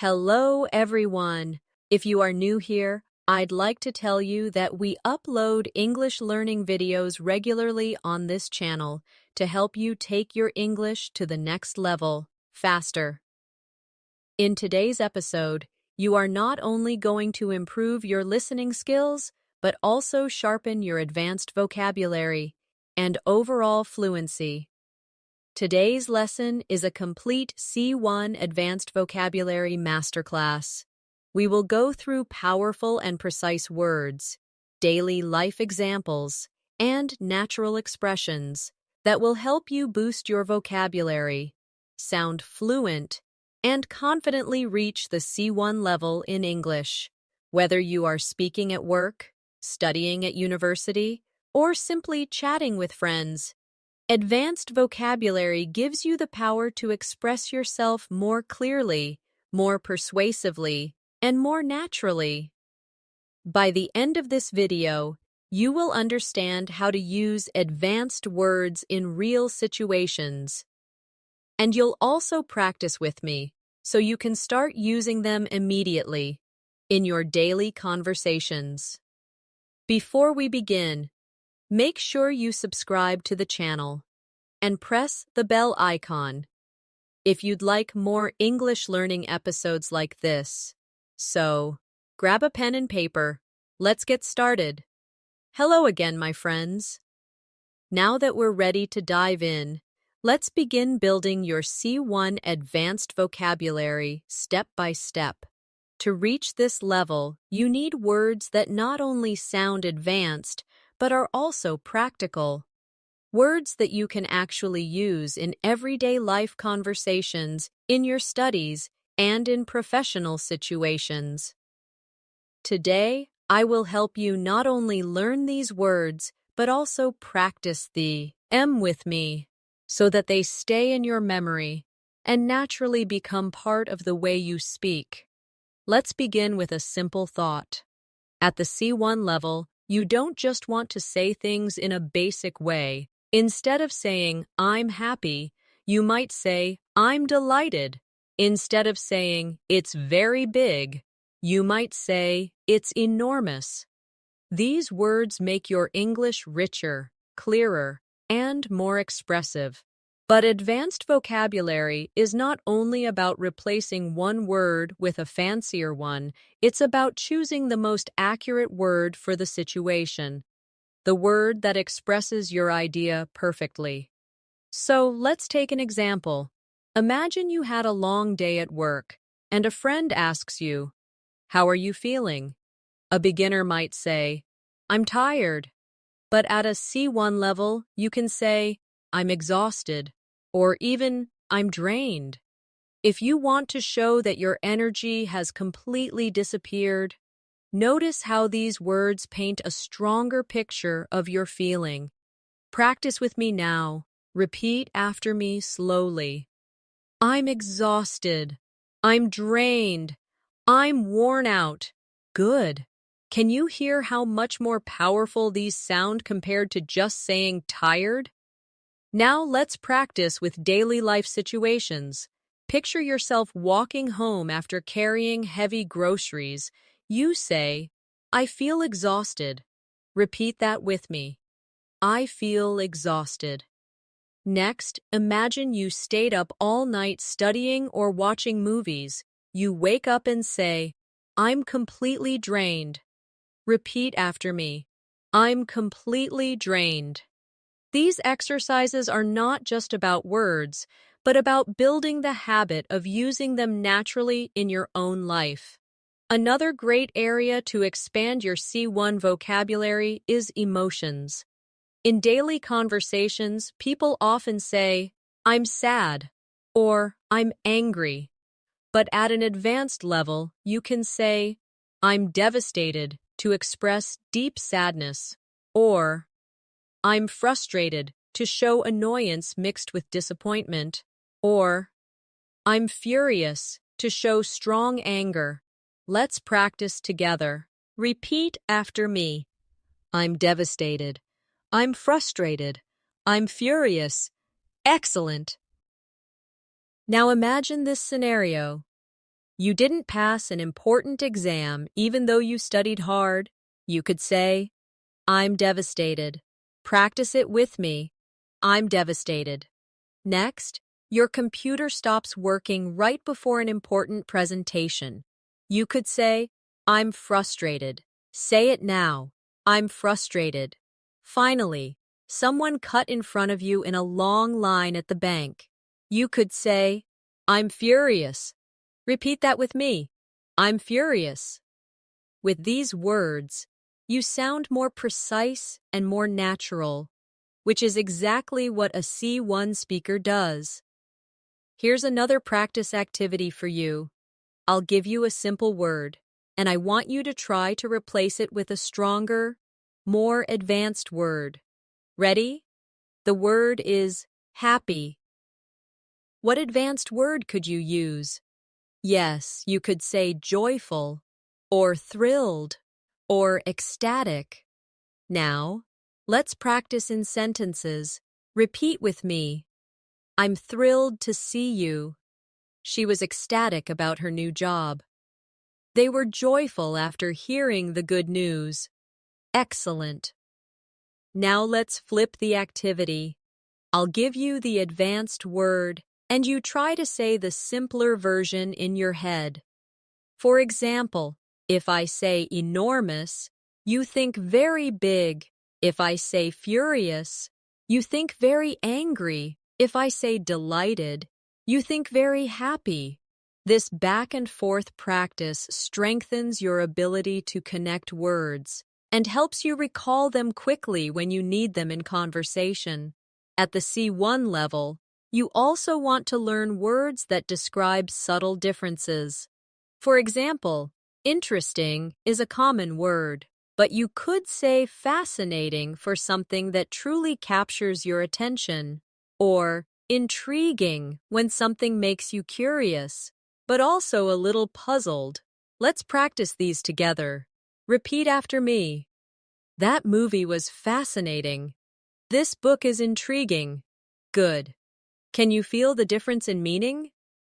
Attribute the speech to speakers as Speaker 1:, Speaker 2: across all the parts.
Speaker 1: Hello, everyone. If you are new here, I'd like to tell you that we upload English learning videos regularly on this channel to help you take your English to the next level, faster. In today's episode, you are not only going to improve your listening skills, but also sharpen your advanced vocabulary and overall fluency. Today's lesson is a complete C1 Advanced Vocabulary Masterclass. We will go through powerful and precise words, daily life examples, and natural expressions that will help you boost your vocabulary, sound fluent, and confidently reach the C1 level in English. Whether you are speaking at work, studying at university, or simply chatting with friends, advanced vocabulary gives you the power to express yourself more clearly, more persuasively, and more naturally. By the end of this video, you will understand how to use advanced words in real situations. And you'll also practice with me, so you can start using them immediately in your daily conversations. Before we begin, make sure you subscribe to the channel and press the bell icon if you'd like more English learning episodes like this. So, grab a pen and paper. Let's get started. Hello again, my friends. Now that we're ready to dive in, let's begin building your C1 advanced vocabulary step by step. To reach this level, you need words that not only sound advanced, but are also practical. Words that you can actually use in everyday life conversations, in your studies, and in professional situations. Today, I will help you not only learn these words, but also practice the M with me, so that they stay in your memory and naturally become part of the way you speak. Let's begin with a simple thought. At the C1 level, you don't just want to say things in a basic way. Instead of saying, "I'm happy," you might say, "I'm delighted." Instead of saying, "It's very big," you might say, "It's enormous." These words make your English richer, clearer, and more expressive. But advanced vocabulary is not only about replacing one word with a fancier one, it's about choosing the most accurate word for the situation, the word that expresses your idea perfectly. So let's take an example. Imagine you had a long day at work, and a friend asks you, "How are you feeling?" A beginner might say, "I'm tired." But at a C1 level, you can say, "I'm exhausted," or even, "I'm drained." If you want to show that your energy has completely disappeared, notice how these words paint a stronger picture of your feeling. Practice with me now. Repeat after me slowly. I'm exhausted. I'm drained. I'm worn out. Good. Can you hear how much more powerful these sound compared to just saying tired? Now let's practice with daily life situations. Picture yourself walking home after carrying heavy groceries. You say, "I feel exhausted." Repeat that with me. I feel exhausted. Next, imagine you stayed up all night studying or watching movies. You wake up and say, "I'm completely drained." Repeat after me. I'm completely drained. These exercises are not just about words, but about building the habit of using them naturally in your own life. Another great area to expand your C1 vocabulary is emotions. In daily conversations, people often say, "I'm sad," or "I'm angry." But at an advanced level, you can say, "I'm devastated," to express deep sadness, or "I'm frustrated," to show annoyance mixed with disappointment, or "I'm furious," to show strong anger. Let's practice together. Repeat after me. I'm devastated. I'm frustrated. I'm furious. Excellent. Now imagine this scenario. You didn't pass an important exam even though you studied hard. You could say, I'm devastated. Practice it with me. I'm devastated. Next, your computer stops working right before an important presentation. You could say, I'm frustrated. Say it now. I'm frustrated. Finally, someone cut in front of you in a long line at the bank. You could say, I'm furious. Repeat that with me. I'm furious. With these words, you sound more precise and more natural, which is exactly what a C1 speaker does. Here's another practice activity for you. I'll give you a simple word, and I want you to try to replace it with a stronger, more advanced word. Ready? The word is happy. What advanced word could you use? Yes, you could say joyful, or thrilled, or ecstatic. Now, let's practice in sentences. Repeat with me. I'm thrilled to see you. She was ecstatic about her new job. They were joyful after hearing the good news. Excellent. Now let's flip the activity. I'll give you the advanced word, and you try to say the simpler version in your head. For example, if I say enormous, you think very big. If I say furious, you think very angry. If I say delighted, you think very happy. This back and forth practice strengthens your ability to connect words and helps you recall them quickly when you need them in conversation. At the C1 level, you also want to learn words that describe subtle differences. For example, interesting is a common word, but you could say fascinating for something that truly captures your attention, or intriguing when something makes you curious, but also a little puzzled. Let's practice these together. Repeat after me. That movie was fascinating. This book is intriguing. Good. Can you feel the difference in meaning?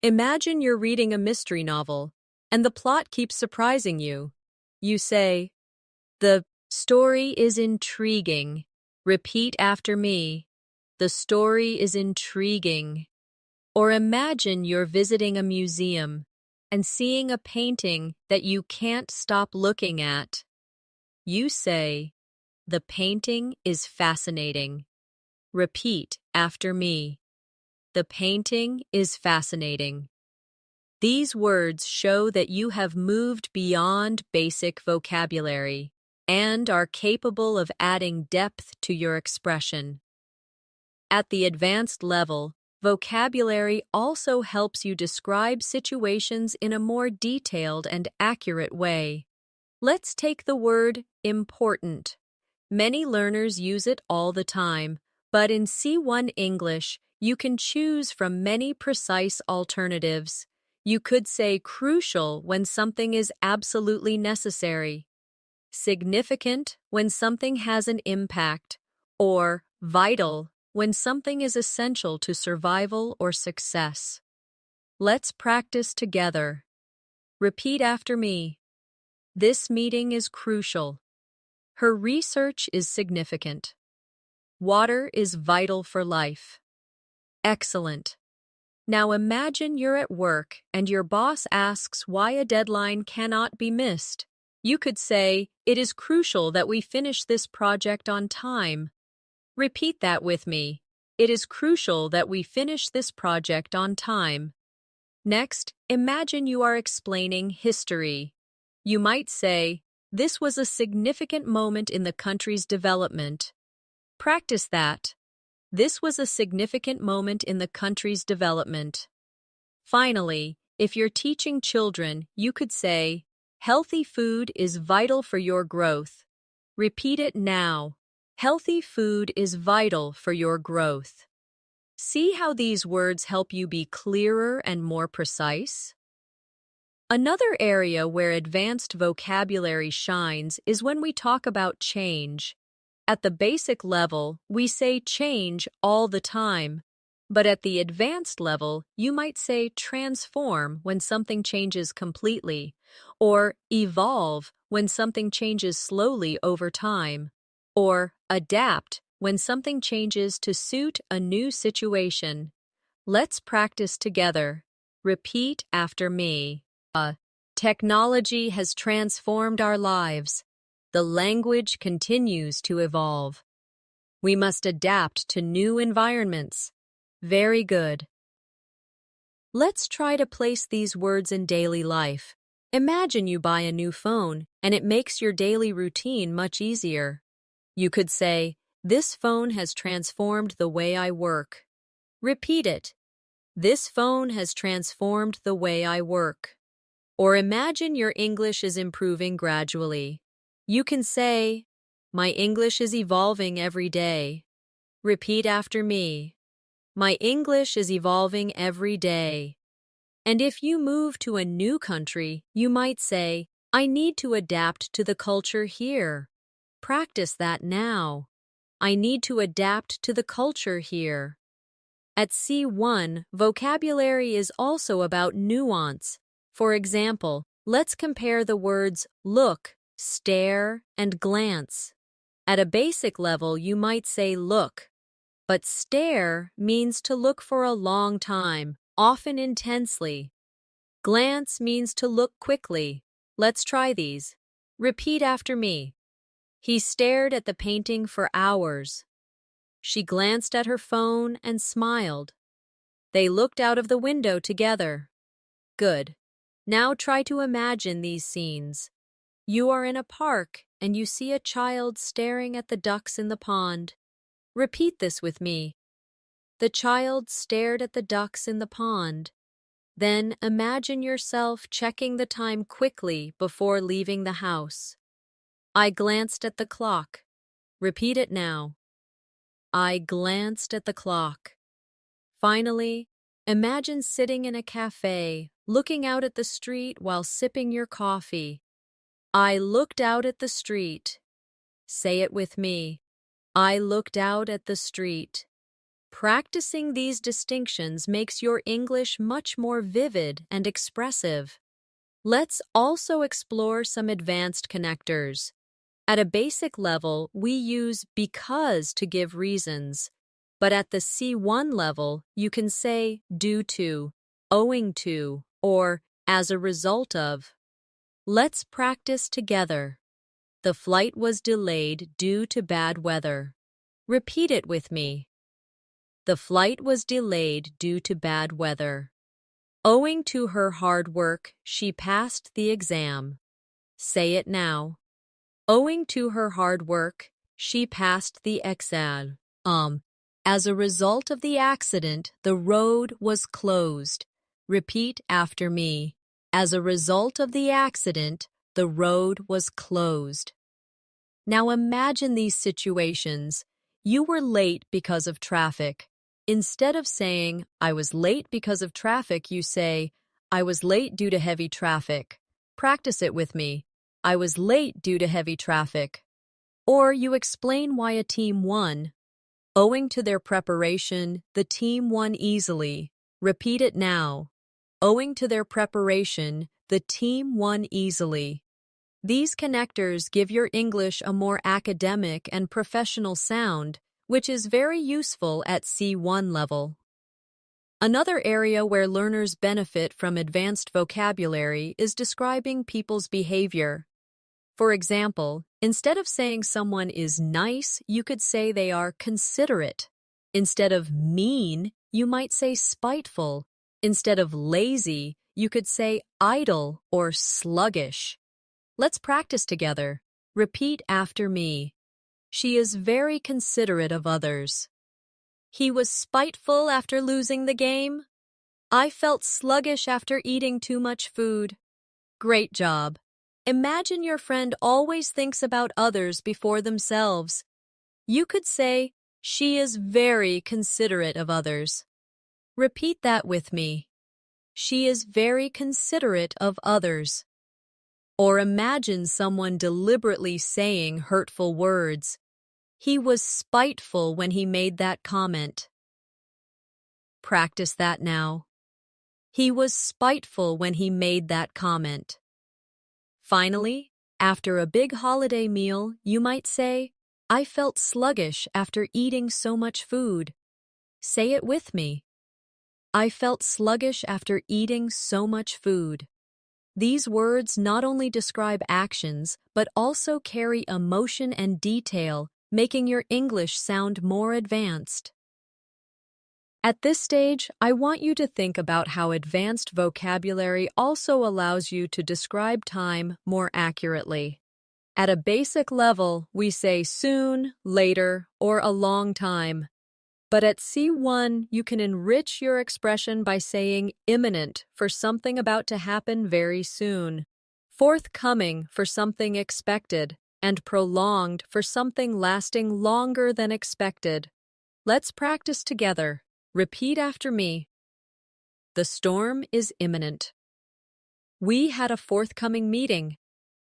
Speaker 1: Imagine you're reading a mystery novel, and the plot keeps surprising you. You say, the story is intriguing. Repeat after me. The story is intriguing. Or imagine you're visiting a museum and seeing a painting that you can't stop looking at. You say, the painting is fascinating. Repeat after me. The painting is fascinating. These words show that you have moved beyond basic vocabulary and are capable of adding depth to your expression. At the advanced level, vocabulary also helps you describe situations in a more detailed and accurate way. Let's take the word important. Many learners use it all the time, but in C1 English, you can choose from many precise alternatives. You could say crucial when something is absolutely necessary, significant when something has an impact, or vital when something is essential to survival or success. Let's practice together. Repeat after me. This meeting is crucial. Her research is significant. Water is vital for life. Excellent. Now imagine you're at work and your boss asks why a deadline cannot be missed. You could say, it is crucial that we finish this project on time. Repeat that with me. It is crucial that we finish this project on time. Next, imagine you are explaining history. You might say, this was a significant moment in the country's development. Practice that. This was a significant moment in the country's development. Finally, if you're teaching children, you could say, healthy food is vital for your growth. Repeat it now. Healthy food is vital for your growth. See how these words help you be clearer and more precise? Another area where advanced vocabulary shines is when we talk about change. At the basic level, we say change all the time. But at the advanced level, you might say transform when something changes completely, or evolve when something changes slowly over time, or adapt when something changes to suit a new situation. Let's practice together. Repeat after me. Technology has transformed our lives. The language continues to evolve. We must adapt to new environments. Very good. Let's try to place these words in daily life. Imagine you buy a new phone and it makes your daily routine much easier. You could say, "This phone has transformed the way I work." Repeat it. This phone has transformed the way I work. Or imagine your English is improving gradually. You can say, "My English is evolving every day." Repeat after me. My English is evolving every day. And if you move to a new country, you might say, "I need to adapt to the culture here." Practice that now. I need to adapt to the culture here. At C1, vocabulary is also about nuance. For example, let's compare the words look, stare, and glance. At a basic level, you might say look, but stare means to look for a long time, often intensely. Glance means to look quickly. Let's try these. Repeat after me. He stared at the painting for hours. She glanced at her phone and smiled. They looked out of the window together. Good. Now try to imagine these scenes. You are in a park and you see a child staring at the ducks in the pond. Repeat this with me. The child stared at the ducks in the pond. Then imagine yourself checking the time quickly before leaving the house. I glanced at the clock. Repeat it now. I glanced at the clock. Finally, imagine sitting in a cafe, looking out at the street while sipping your coffee. I looked out at the street. Say it with me. I looked out at the street. Practicing these distinctions makes your English much more vivid and expressive. Let's also explore some advanced connectors. At a basic level, we use because to give reasons. But at the C1 level, you can say due to, owing to, or as a result of. Let's practice together. The flight was delayed due to bad weather. Repeat it with me. The flight was delayed due to bad weather. Owing to her hard work, she passed the exam. Say it now. Owing to her hard work, she passed the exam. As a result of the accident, the road was closed. Repeat after me. As a result of the accident, the road was closed. Now imagine these situations. You were late because of traffic. Instead of saying, "I was late because of traffic," you say, "I was late due to heavy traffic." Practice it with me. I was late due to heavy traffic. Or you explain why a team won. Owing to their preparation, the team won easily. Repeat it now. Owing to their preparation, the team won easily. These connectors give your English a more academic and professional sound, which is very useful at C1 level. Another area where learners benefit from advanced vocabulary is describing people's behavior. For example, instead of saying someone is nice, you could say they are considerate. Instead of mean, you might say spiteful. Instead of lazy, you could say idle or sluggish. Let's practice together. Repeat after me. She is very considerate of others. He was spiteful after losing the game. I felt sluggish after eating too much food. Great job. Imagine your friend always thinks about others before themselves. You could say, "She is very considerate of others." Repeat that with me. She is very considerate of others. Or imagine someone deliberately saying hurtful words. He was spiteful when he made that comment. Practice that now. He was spiteful when he made that comment. Finally, after a big holiday meal, you might say, I felt sluggish after eating so much food. Say it with me. I felt sluggish after eating so much food. These words not only describe actions, but also carry emotion and detail, making your English sound more advanced. At this stage, I want you to think about how advanced vocabulary also allows you to describe time more accurately. At a basic level, we say soon, later, or a long time. But at C1, you can enrich your expression by saying imminent for something about to happen very soon, forthcoming for something expected, and prolonged for something lasting longer than expected. Let's practice together. Repeat after me. The storm is imminent. We had a forthcoming meeting.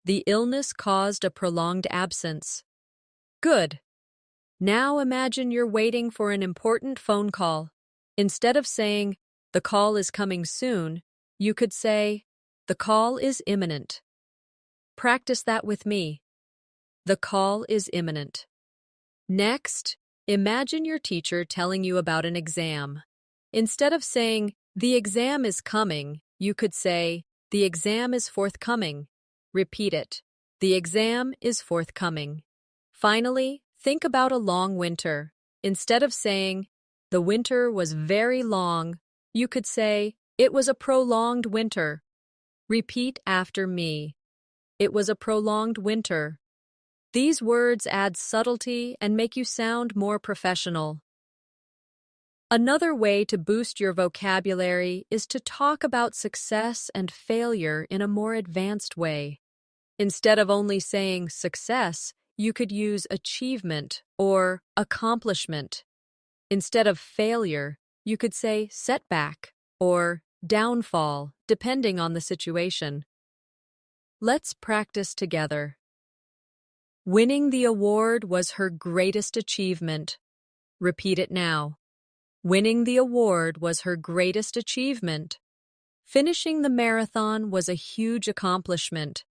Speaker 1: The illness caused a prolonged absence. Good. Now imagine you're waiting for an important phone call. Instead of saying, the call is coming soon, you could say, the call is imminent. Practice that with me. The call is imminent. Next, imagine your teacher telling you about an exam. Instead of saying, the exam is coming, you could say, the exam is forthcoming. Repeat it. The exam is forthcoming. Finally, think about a long winter. Instead of saying, the winter was very long, you could say, it was a prolonged winter. Repeat after me. It was a prolonged winter. These words add subtlety and make you sound more professional. Another way to boost your vocabulary is to talk about success and failure in a more advanced way. Instead of only saying success, you could use achievement or accomplishment. Instead of failure, you could say setback or downfall, depending on the situation. Let's practice together. Winning the award was her greatest achievement. Repeat it now. Winning the award was her greatest achievement. Finishing the marathon was a huge accomplishment.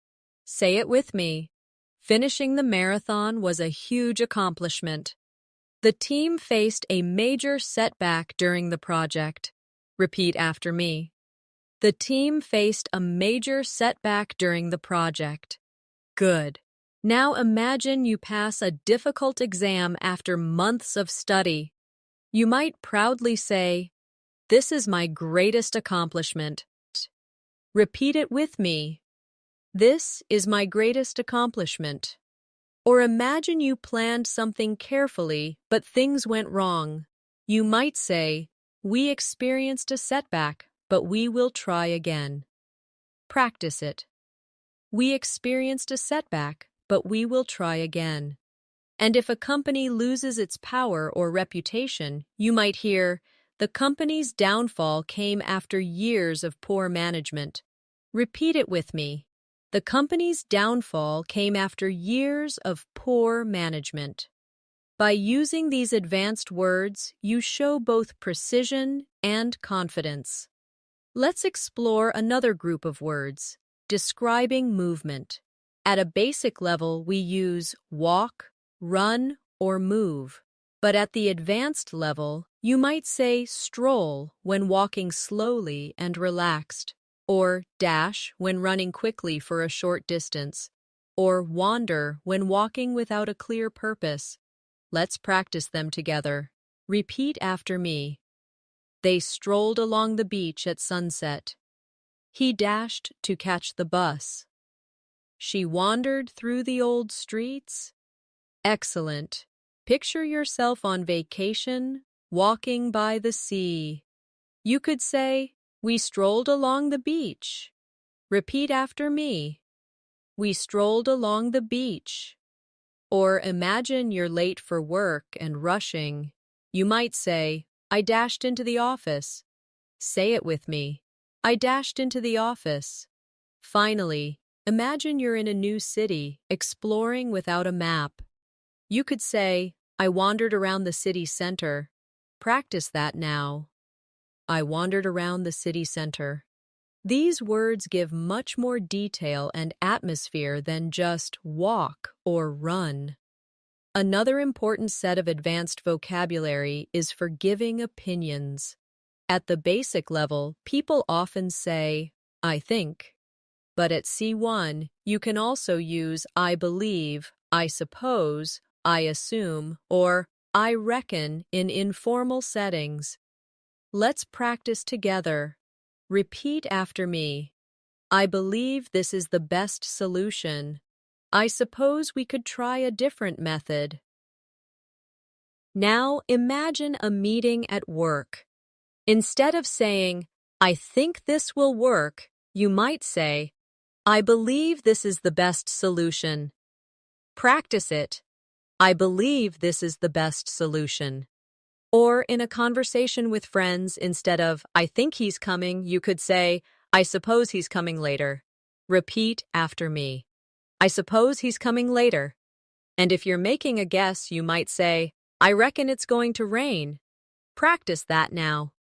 Speaker 1: Say it with me. Finishing the marathon was a huge accomplishment. The team faced a major setback during the project. Repeat after me. The team faced a major setback during the project. Good. Now imagine you pass a difficult exam after months of study. You might proudly say, "This is my greatest accomplishment." Repeat it with me. This is my greatest accomplishment. Or imagine you planned something carefully, but things went wrong. You might say, "We experienced a setback, but we will try again." Practice it. We experienced a setback, but we will try again. And if a company loses its power or reputation, you might hear, "The company's downfall came after years of poor management." Repeat it with me. The company's downfall came after years of poor management. By using these advanced words, you show both precision and confidence. Let's explore another group of words, describing movement. At a basic level, we use walk, run, or move. But at the advanced level, you might say stroll when walking slowly and relaxed, or dash when running quickly for a short distance, or wander when walking without a clear purpose. Let's practice them together. Repeat after me. They strolled along the beach at sunset. He dashed to catch the bus. She wandered through the old streets. Excellent. Picture yourself on vacation, walking by the sea. You could say, "We strolled along the beach." Repeat after me. We strolled along the beach. Or imagine you're late for work and rushing. You might say, "I dashed into the office." Say it with me. I dashed into the office. Finally, imagine you're in a new city, exploring without a map. You could say, "I wandered around the city center." Practice that now. I wandered around the city center. These words give much more detail and atmosphere than just walk or run. Another important set of advanced vocabulary is for giving opinions. At the basic level, people often say, I think. But at C1, you can also use I believe, I suppose, I assume, or I reckon in informal settings. Let's practice together. Repeat after me. I believe this is the best solution. I suppose we could try a different method. Now imagine a meeting at work. Instead of saying, I think this will work, you might say, I believe this is the best solution. Practice it. I believe this is the best solution. Or in a conversation with friends, instead of, I think he's coming, you could say, I suppose he's coming later. Repeat after me. I suppose he's coming later. And if you're making a guess, you might say, I reckon it's going to rain. Practice that now.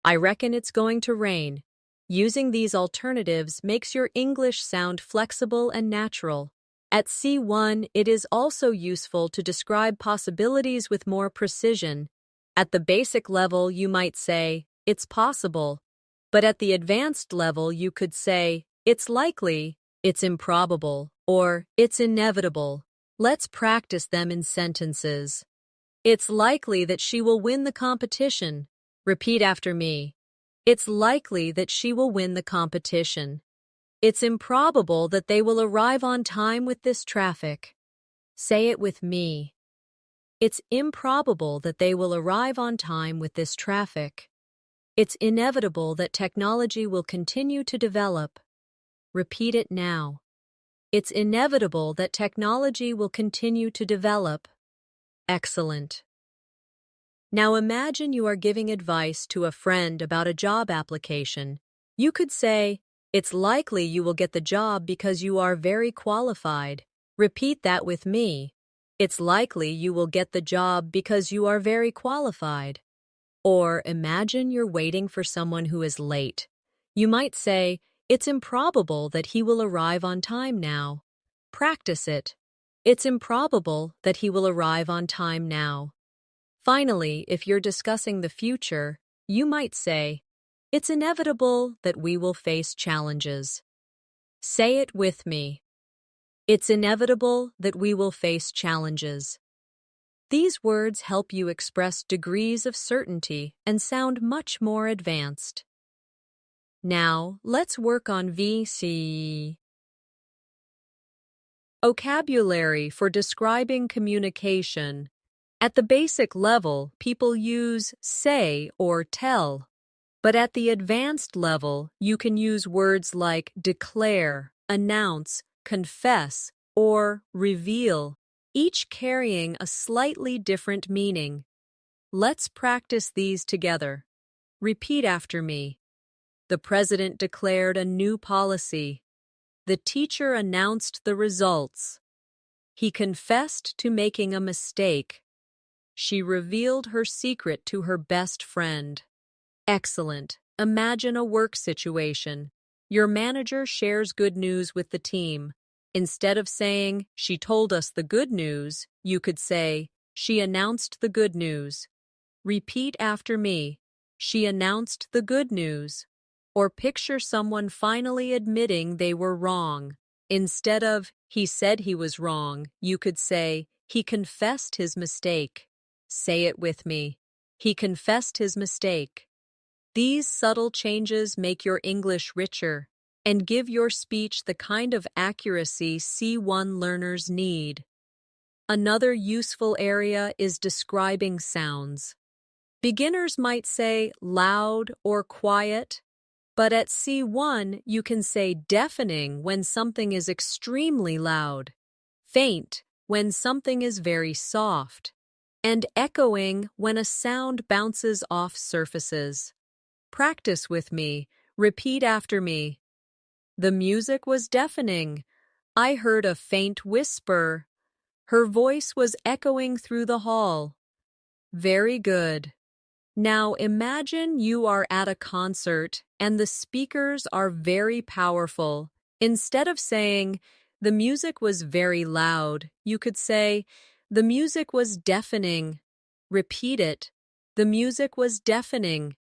Speaker 1: I reckon it's going to rain. Using these alternatives makes your English sound flexible and natural. At C1, it is also useful to describe possibilities with more precision. At the basic level, you might say, it's possible. But at the advanced level, you could say, it's likely, it's improbable, or it's inevitable. Let's practice them in sentences. It's likely that she will win the competition. Repeat after me. It's likely that she will win the competition. It's improbable that they will arrive on time with this traffic. Say it with me. It's improbable that they will arrive on time with this traffic. It's inevitable that technology will continue to develop. Repeat it now. It's inevitable that technology will continue to develop. Excellent. Now imagine you are giving advice to a friend about a job application. You could say, it's likely you will get the job because you are very qualified. Repeat that with me. It's likely you will get the job because you are very qualified. Or imagine you're waiting for someone who is late. You might say, it's improbable that he will arrive on time now. Practice it. It's improbable that he will arrive on time now. Finally, if you're discussing the future, you might say, it's inevitable that we will face challenges. Say it with me. It's inevitable that we will face challenges. These words help you express degrees of certainty and sound much more advanced. Now, let's work on VC. Vocabulary for describing communication. At the basic level, people use say or tell. But at the advanced level, you can use words like declare, announce, confess, or reveal, each carrying a slightly different meaning. Let's practice these together. Repeat after me. The president declared a new policy. The teacher announced the results. He confessed to making a mistake. She revealed her secret to her best friend. Excellent. Imagine a work situation. Your manager shares good news with the team. Instead of saying, she told us the good news, you could say, she announced the good news. Repeat after me. She announced the good news. Or picture someone finally admitting they were wrong. Instead of, he said he was wrong, you could say, he confessed his mistake. Say it with me. He confessed his mistake. These subtle changes make your English richer and give your speech the kind of accuracy C1 learners need. Another useful area is describing sounds. Beginners might say loud or quiet, but at C1 you can say deafening when something is extremely loud, faint when something is very soft, and echoing when a sound bounces off surfaces. Practice with me. Repeat after me. The music was deafening. I heard a faint whisper. Her voice was echoing through the hall. Very good. Now imagine you are at a concert and the speakers are very powerful. Instead of saying, "The music was very loud," you could say, "The music was deafening." Repeat it. "The music was deafening."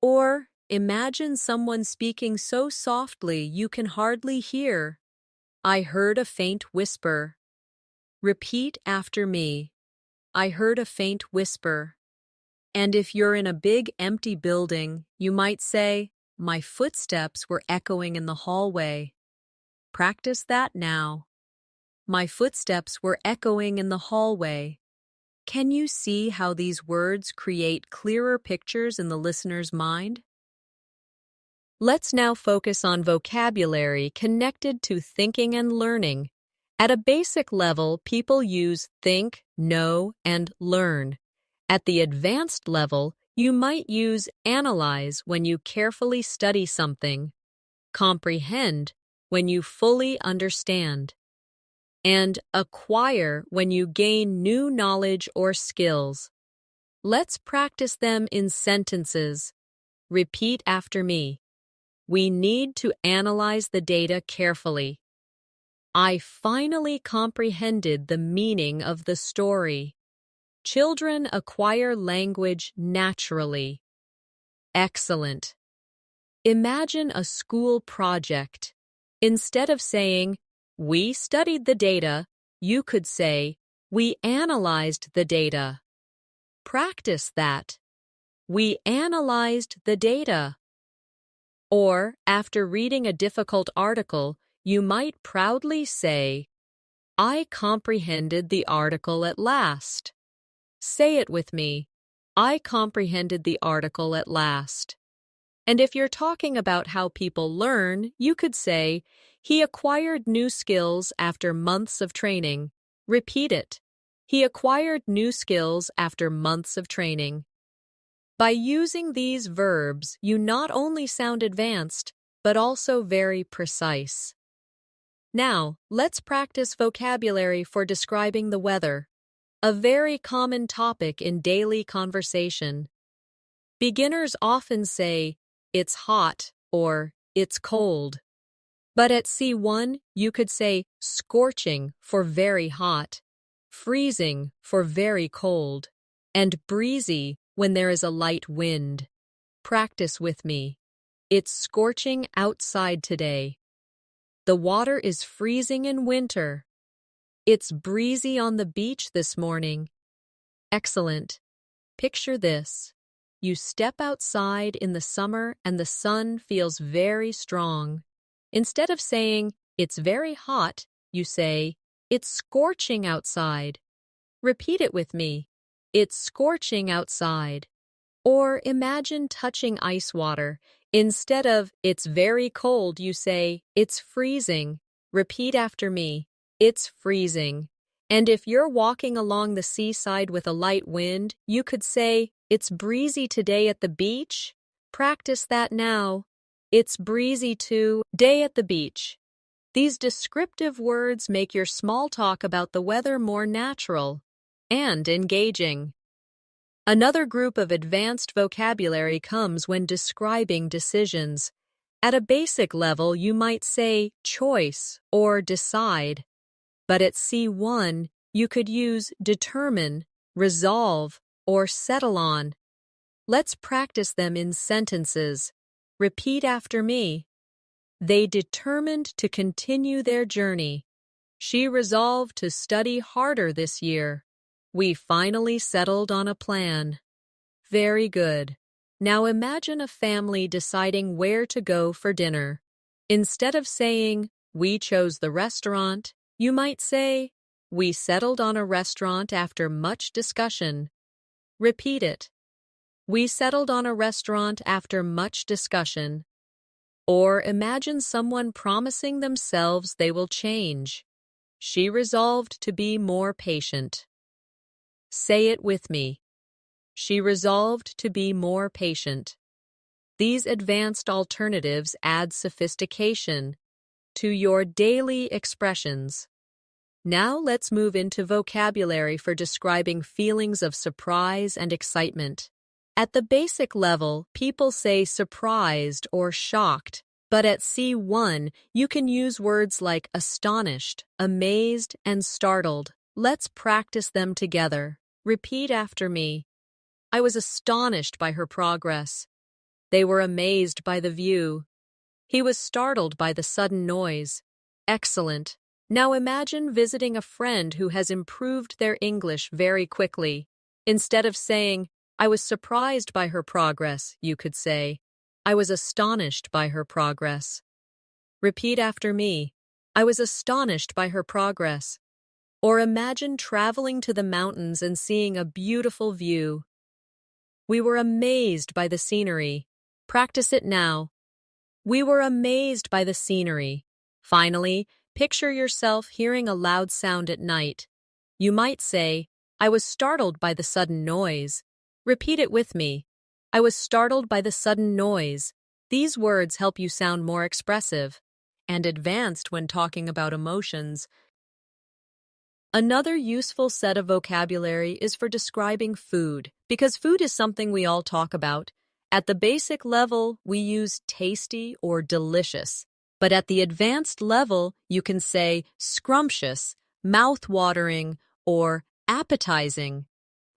Speaker 1: Or imagine someone speaking so softly you can hardly hear. "I heard a faint whisper." Repeat after me. "I heard a faint whisper." And if you're in a big empty building, you might say, "My footsteps were echoing in the hallway." Practice that now. My footsteps were echoing in the hallway. Can you see how these words create clearer pictures in the listener's mind? Let's now focus on vocabulary connected to thinking and learning. At a basic level, people use think, know, and learn. At the advanced level, you might use analyze when you carefully study something, comprehend when you fully understand, and acquire when you gain new knowledge or skills. Let's practice them in sentences. Repeat after me. We need to analyze the data carefully. I finally comprehended the meaning of the story. Children acquire language naturally. Excellent. Imagine a school project. Instead of saying, "We studied the data," you could say, "We analyzed the data." Practice that. We analyzed the data. Or, after reading a difficult article, you might proudly say, "I comprehended the article at last." Say it with me. I comprehended the article at last. And if you're talking about how people learn, you could say, "He acquired new skills after months of training." Repeat it. He acquired new skills after months of training. By using these verbs, you not only sound advanced, but also very precise. Now, let's practice vocabulary for describing the weather, a very common topic in daily conversation. Beginners often say, "It's hot," or "It's cold." But at C1, you could say scorching for very hot, freezing for very cold, and breezy when there is a light wind. Practice with me. It's scorching outside today. The water is freezing in winter. It's breezy on the beach this morning. Excellent. Picture this. You step outside in the summer and the sun feels very strong. Instead of saying, "It's very hot," you say, "It's scorching outside." Repeat it with me. It's scorching outside. Or imagine touching ice water. Instead of, "It's very cold," you say, "It's freezing." Repeat after me. It's freezing. And if you're walking along the seaside with a light wind, you could say, "It's breezy today at the beach." Practice that now. It's breezy today at the beach. These descriptive words make your small talk about the weather more natural and engaging. Another group of advanced vocabulary comes when describing decisions. At a basic level, you might say choice or decide. But at C1, you could use determine, resolve, or settle on. Let's practice them in sentences. Repeat after me. They determined to continue their journey. She resolved to study harder this year. We finally settled on a plan. Very good. Now imagine a family deciding where to go for dinner. Instead of saying, "We chose the restaurant," you might say, "We settled on a restaurant after much discussion." Repeat it. We settled on a restaurant after much discussion. Or imagine someone promising themselves they will change. She resolved to be more patient. Say it with me. She resolved to be more patient. These advanced alternatives add sophistication to your daily expressions. Now let's move into vocabulary for describing feelings of surprise and excitement. At the basic level, people say surprised or shocked, but at C1, you can use words like astonished, amazed, and startled. Let's practice them together. Repeat after me. I was astonished by her progress. They were amazed by the view. He was startled by the sudden noise. Excellent. Now imagine visiting a friend who has improved their English very quickly. Instead of saying, I was surprised by her progress, you could say, I was astonished by her progress. Repeat after me. I was astonished by her progress. Or imagine traveling to the mountains and seeing a beautiful view. We were amazed by the scenery. Practice it now. We were amazed by the scenery. Finally, picture yourself hearing a loud sound at night. You might say, I was startled by the sudden noise. Repeat it with me. I was startled by the sudden noise. These words help you sound more expressive and advanced when talking about emotions. Another useful set of vocabulary is for describing food, because food is something we all talk about. At the basic level, we use tasty or delicious, but at the advanced level, you can say scrumptious, mouth-watering, or appetizing.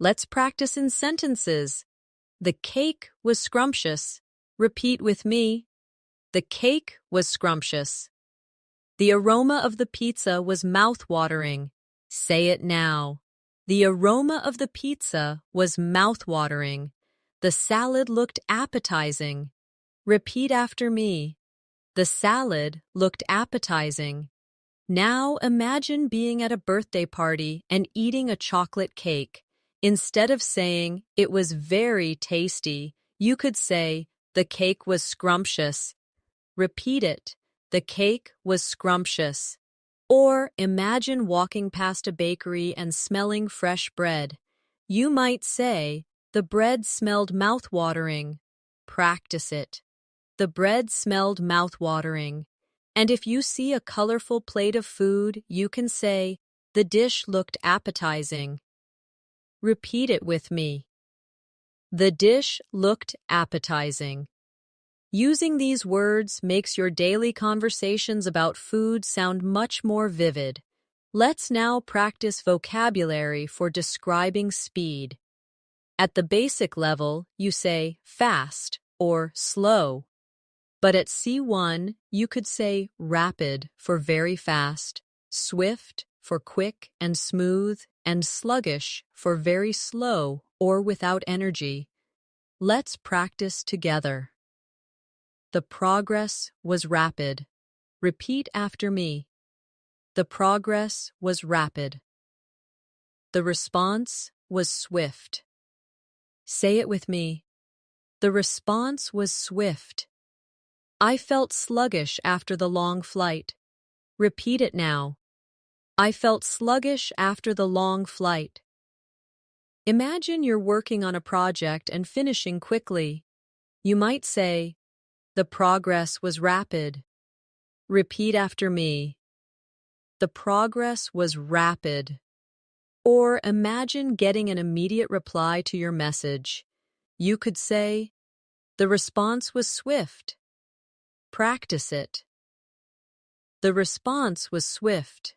Speaker 1: Let's practice in sentences. The cake was scrumptious. Repeat with me. The cake was scrumptious. The aroma of the pizza was mouth-watering. Say it now. The aroma of the pizza was mouth-watering. The salad looked appetizing. Repeat after me. The salad looked appetizing. Now imagine being at a birthday party and eating a chocolate cake. Instead of saying, it was very tasty, you could say, the cake was scrumptious. Repeat it. The cake was scrumptious. Or imagine walking past a bakery and smelling fresh bread. You might say, the bread smelled mouth-watering. Practice it. The bread smelled mouth-watering. And if you see a colorful plate of food, you can say, the dish looked appetizing. Repeat it with me. The dish looked appetizing. Using these words makes your daily conversations about food sound much more vivid. Let's now practice vocabulary for describing speed. At the basic level, you say fast or slow. But at C1, you could say rapid for very fast, swift for quick and smooth, and sluggish for very slow or without energy. Let's practice together. The progress was rapid. Repeat after me. The progress was rapid. The response was swift. Say it with me. The response was swift. I felt sluggish after the long flight. Repeat it now. I felt sluggish after the long flight. Imagine you're working on a project and finishing quickly. You might say, the progress was rapid. Repeat after me. The progress was rapid. Or imagine getting an immediate reply to your message. You could say, the response was swift. Practice it. The response was swift.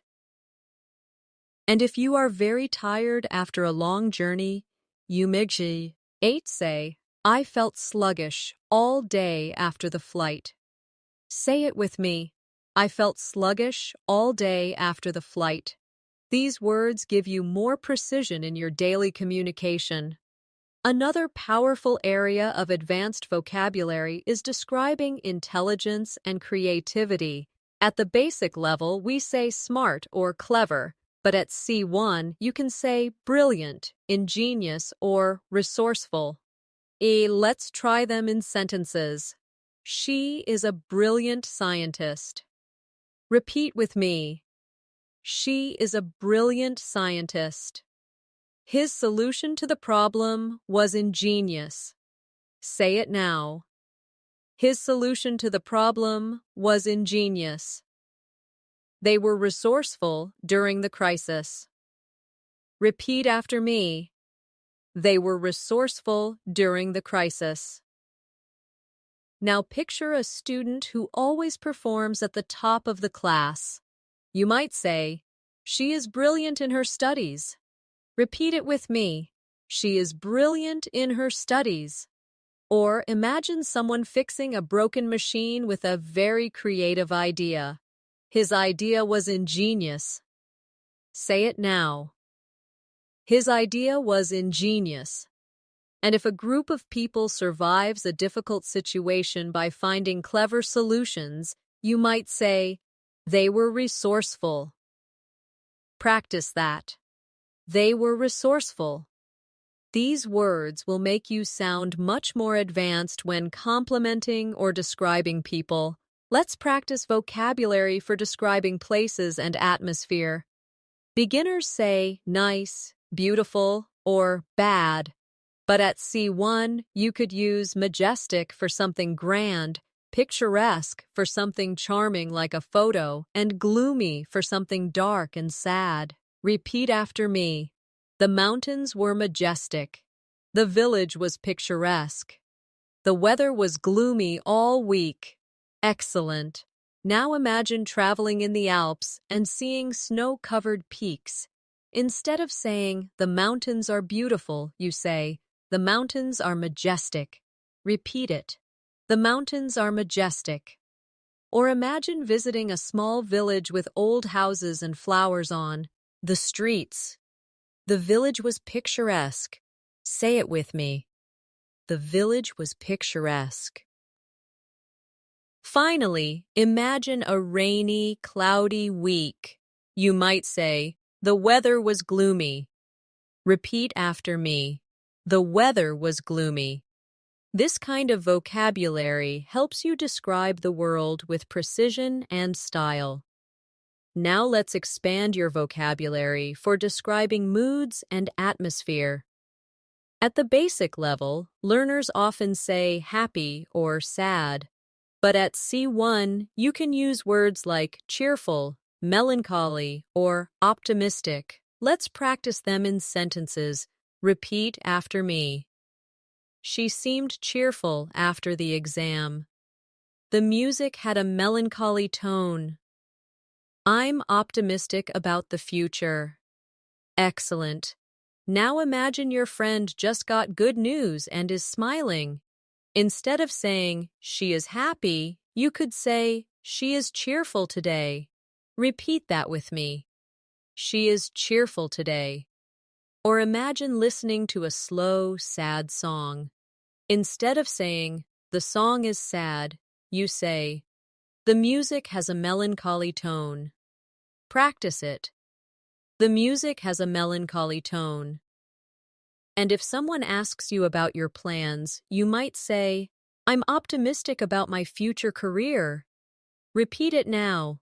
Speaker 1: And if you are very tired after a long journey, you may say, I felt sluggish all day after the flight. Say it with me. I felt sluggish all day after the flight. These words give you more precision in your daily communication. Another powerful area of advanced vocabulary is describing intelligence and creativity. At the basic level, we say smart or clever, but at C1, you can say brilliant, ingenious, or resourceful. Let's try them in sentences. She is a brilliant scientist. Repeat with me. She is a brilliant scientist. His solution to the problem was ingenious. Say it now. His solution to the problem was ingenious. They were resourceful during the crisis. Repeat after me. They were resourceful during the crisis. Now picture a student who always performs at the top of the class. You might say, "She is brilliant in her studies." Repeat it with me. She is brilliant in her studies. Or imagine someone fixing a broken machine with a very creative idea. His idea was ingenious. Say it now. His idea was ingenious. And if a group of people survives a difficult situation by finding clever solutions, you might say, they were resourceful. Practice that. They were resourceful. These words will make you sound much more advanced when complimenting or describing people. Let's practice vocabulary for describing places and atmosphere. Beginners say nice, beautiful, or bad. But at C1, you could use majestic for something grand, picturesque for something charming like a photo, and gloomy for something dark and sad. Repeat after me. The mountains were majestic. The village was picturesque. The weather was gloomy all week. Excellent. Now imagine traveling in the Alps and seeing snow-covered peaks. Instead of saying, "The mountains are beautiful," you say, "The mountains are majestic." Repeat it. The mountains are majestic. Or imagine visiting a small village with old houses and flowers on the streets. The village was picturesque. Say it with me. The village was picturesque. Finally, imagine a rainy, cloudy week. You might say, "The weather was gloomy." Repeat after me. The weather was gloomy. This kind of vocabulary helps you describe the world with precision and style. Now let's expand your vocabulary for describing moods and atmosphere. At the basic level, learners often say happy or sad. But at C1, you can use words like cheerful, melancholy, or optimistic. Let's practice them in sentences. Repeat after me. She seemed cheerful after the exam. The music had a melancholy tone. I'm optimistic about the future. Excellent. Now imagine your friend just got good news and is smiling. Instead of saying, "She is happy," you could say, "She is cheerful today." Repeat that with me. She is cheerful today. Or imagine listening to a slow, sad song. Instead of saying, "The song is sad," you say, "The music has a melancholy tone." Practice it. The music has a melancholy tone. And if someone asks you about your plans, you might say, "I'm optimistic about my future career." Repeat it now.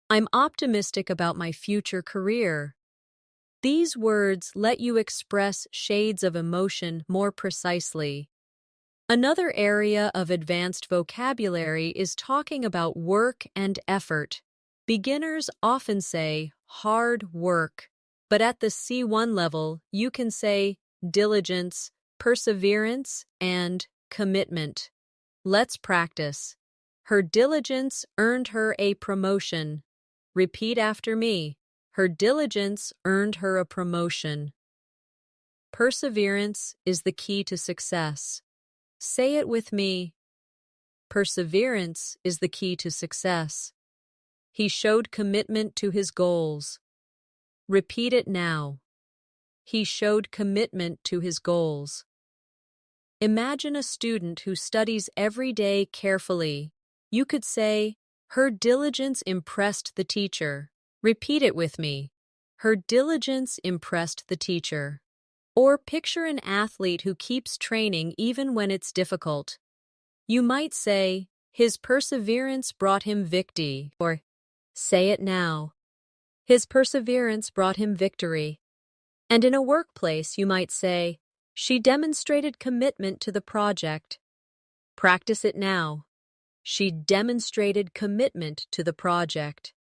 Speaker 1: I'm optimistic about my future career. These words let you express shades of emotion more precisely. Another area of advanced vocabulary is talking about work and effort. Beginners often say hard work, but at the C1 level, you can say diligence, perseverance, and commitment. Let's practice. Her diligence earned her a promotion. Repeat after me. Her diligence earned her a promotion. Perseverance is the key to success. Say it with me. Perseverance is the key to success. He showed commitment to his goals. Repeat it now. He showed commitment to his goals. Imagine a student who studies every day carefully. You could say, "Her diligence impressed the teacher." Repeat it with me. Her diligence impressed the teacher. Or picture an athlete who keeps training even when it's difficult. You might say, "His perseverance brought him victory," or say it now. His perseverance brought him victory. And in a workplace, you might say, "She demonstrated commitment to the project." Practice it now. She demonstrated commitment to the project.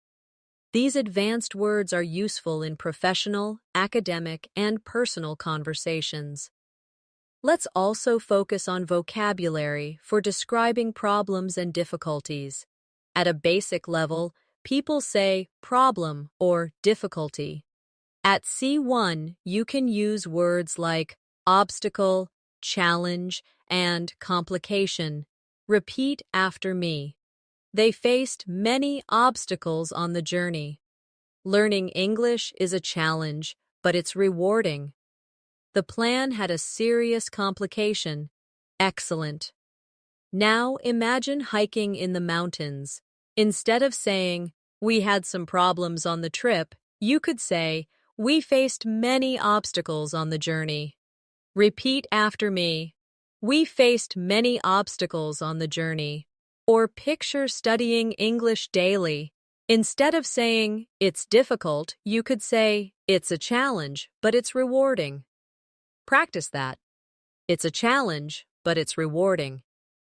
Speaker 1: These advanced words are useful in professional, academic, and personal conversations. Let's also focus on vocabulary for describing problems and difficulties. At a basic level, people say problem or difficulty. At C1, you can use words like obstacle, challenge, and complication. Repeat after me. They faced many obstacles on the journey. Learning English is a challenge, but it's rewarding. The plan had a serious complication. Excellent. Now imagine hiking in the mountains. Instead of saying, "We had some problems on the trip," you could say, "We faced many obstacles on the journey." Repeat after me. We faced many obstacles on the journey. Or picture studying English daily. Instead of saying, "It's difficult," you could say, "It's a challenge, but it's rewarding." Practice that. It's a challenge, but it's rewarding.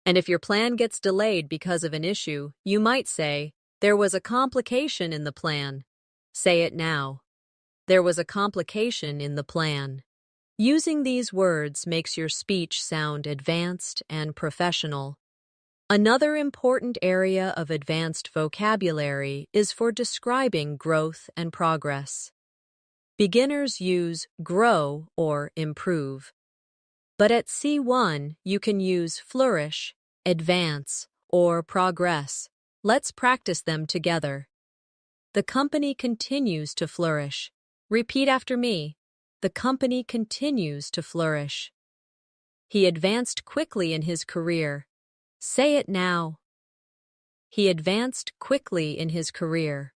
Speaker 1: And if your plan gets delayed because of an issue, you might say, "There was a complication in the plan." Say it now. There was a complication in the plan. Using these words makes your speech sound advanced and professional. Another important area of advanced vocabulary is for describing growth and progress. Beginners use grow or improve. But at C1, you can use flourish, advance, or progress. Let's practice them together. The company continues to flourish. Repeat after me. The company continues to flourish. He advanced quickly in his career. Say it now. He advanced quickly in his career.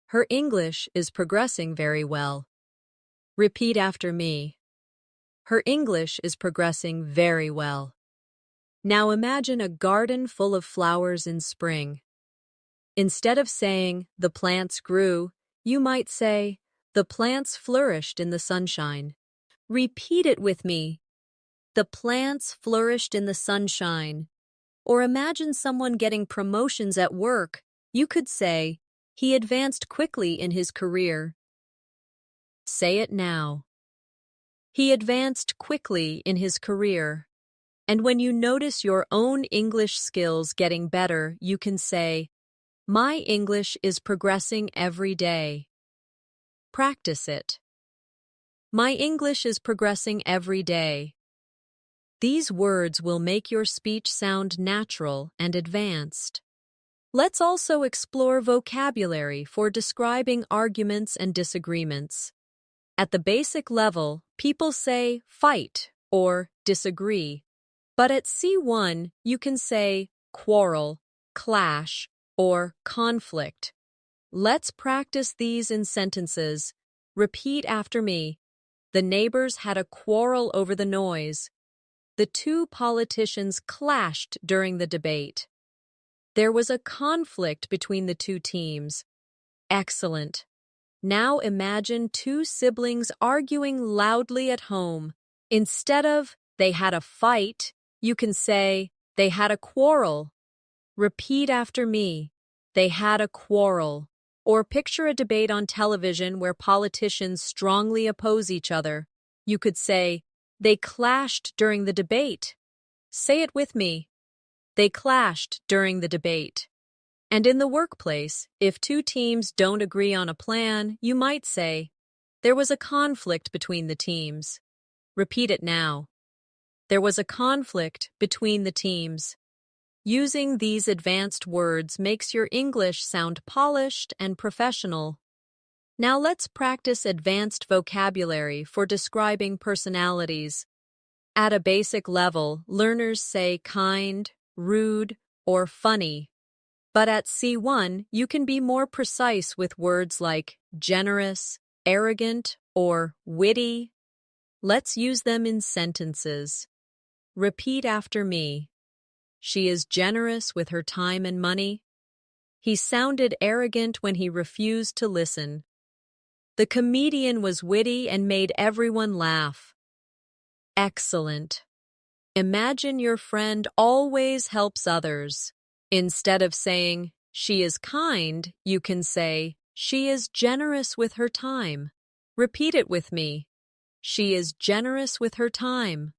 Speaker 1: Her English is progressing very well. Repeat after me. Her English is progressing very well. Now imagine a garden full of flowers in spring. Instead of saying, "The plants grew," you might say, "The plants flourished in the sunshine." Repeat it with me. The plants flourished in the sunshine. Or imagine someone getting promotions at work. You could say, "He advanced quickly in his career." Say it now. He advanced quickly in his career. And when you notice your own English skills getting better, you can say, "My English is progressing every day." Practice it. My English is progressing every day. These words will make your speech sound natural and advanced. Let's also explore vocabulary for describing arguments and disagreements. At the basic level, people say fight or disagree. But at C1, you can say quarrel, clash, or conflict. Let's practice these in sentences. Repeat after me. The neighbors had a quarrel over the noise. The two politicians clashed during the debate. There was a conflict between the two teams. Excellent. Now imagine two siblings arguing loudly at home. Instead of "they had a fight," you can say "they had a quarrel." Repeat after me. They had a quarrel. Or picture a debate on television where politicians strongly oppose each other. You could say, "They clashed during the debate." Say it with me. They clashed during the debate. And in the workplace, if two teams don't agree on a plan, you might say, "There was a conflict between the teams." Repeat it now. There was a conflict between the teams. Using these advanced words makes your English sound polished and professional. Now let's practice advanced vocabulary for describing personalities. At a basic level, learners say kind, rude, or funny. But at C1, you can be more precise with words like generous, arrogant, or witty. Let's use them in sentences. Repeat after me. She is generous with her time and money. He sounded arrogant when he refused to listen. The comedian was witty and made everyone laugh. Excellent. Imagine your friend always helps others. Instead of saying, "She is kind," you can say, "She is generous with her time." Repeat it with me. She is generous with her time.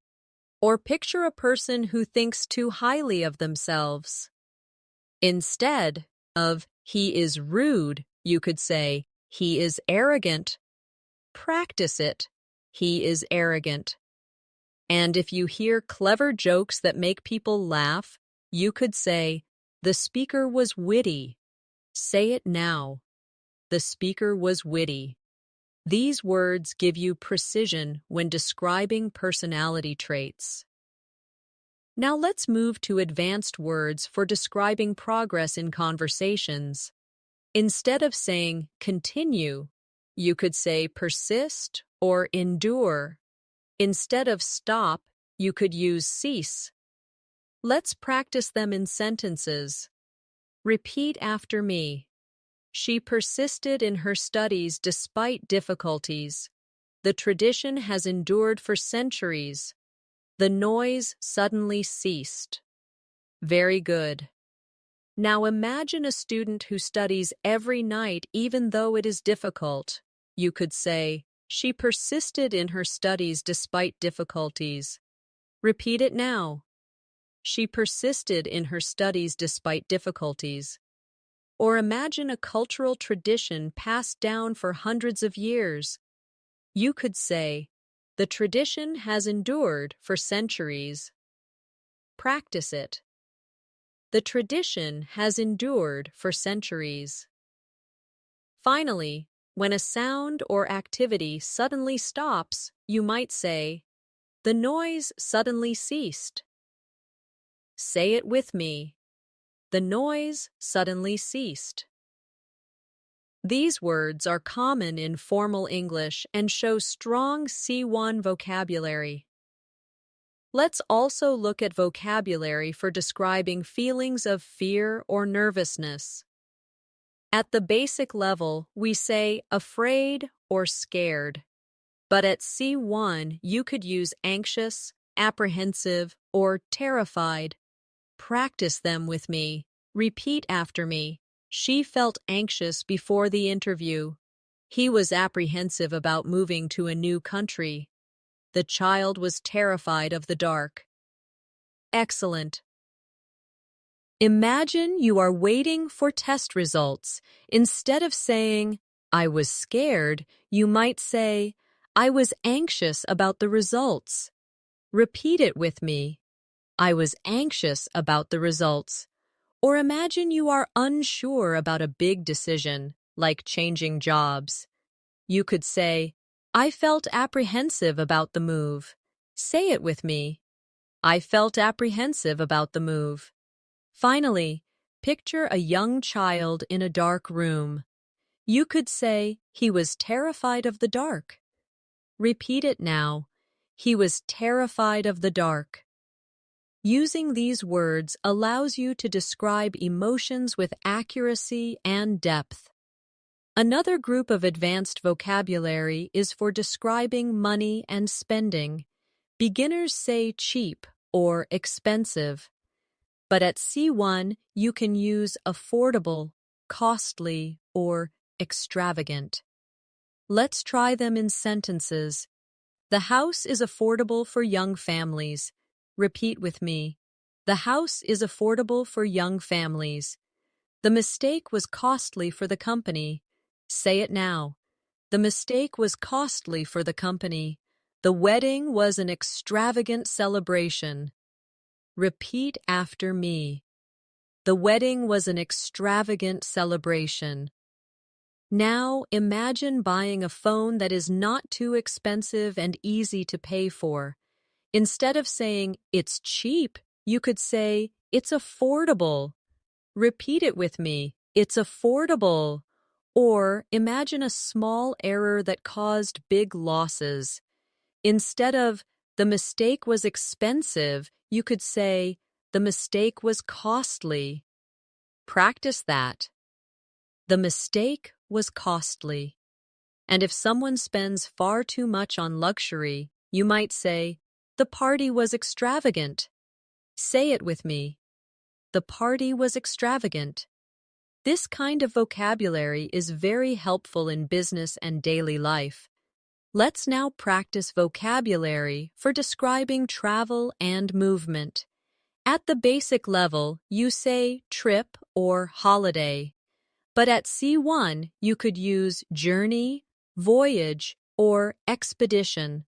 Speaker 1: Or picture a person who thinks too highly of themselves. Instead of he is rude, you could say he is arrogant. Practice it. He is arrogant. And if you hear clever jokes that make people laugh, you could say, the speaker was witty. Say it now. The speaker was witty. These words give you precision when describing personality traits. Now let's move to advanced words for describing progress in conversations. Instead of saying continue, you could say persist or endure. Instead of stop, you could use cease. Let's practice them in sentences. Repeat after me. She persisted in her studies despite difficulties. The tradition has endured for centuries. The noise suddenly ceased. Very good. Now imagine a student who studies every night even though it is difficult. You could say, she persisted in her studies despite difficulties. Repeat it now. She persisted in her studies despite difficulties. Or imagine a cultural tradition passed down for hundreds of years. You could say, the tradition has endured for centuries. Practice it. The tradition has endured for centuries. Finally, when a sound or activity suddenly stops, you might say, the noise suddenly ceased. Say it with me. The noise suddenly ceased. These words are common in formal English and show strong C1 vocabulary. Let's also look at vocabulary for describing feelings of fear or nervousness. At the basic level, we say afraid or scared. But at C1, you could use anxious, apprehensive, or terrified. Practice them with me. Repeat after me. She felt anxious before the interview. He was apprehensive about moving to a new country. The child was terrified of the dark. Excellent. Imagine you are waiting for test results. Instead of saying, I was scared, you might say, I was anxious about the results. Repeat it with me. I was anxious about the results. Or imagine you are unsure about a big decision, like changing jobs. You could say, I felt apprehensive about the move. Say it with me. I felt apprehensive about the move. Finally, picture a young child in a dark room. You could say, he was terrified of the dark. Repeat it now. He was terrified of the dark. Using these words allows you to describe emotions with accuracy and depth. Another group of advanced vocabulary is for describing money and spending. Beginners say cheap or expensive. But at C1, you can use affordable, costly, or extravagant. Let's try them in sentences. The house is affordable for young families. Repeat with me. The house is affordable for young families. The mistake was costly for the company. Say it now. The mistake was costly for the company. The wedding was an extravagant celebration. Repeat after me. The wedding was an extravagant celebration. Now imagine buying a phone that is not too expensive and easy to pay for. Instead of saying, it's cheap, you could say, it's affordable. Repeat it with me. It's affordable. Or imagine a small error that caused big losses. Instead of, the mistake was expensive, you could say, the mistake was costly. Practice that. The mistake was costly. And if someone spends far too much on luxury, you might say, the party was extravagant. Say it with me. The party was extravagant. This kind of vocabulary is very helpful in business and daily life. Let's now practice vocabulary for describing travel and movement. At the basic level, you say trip or holiday. But at C1, you could use journey, voyage, or expedition.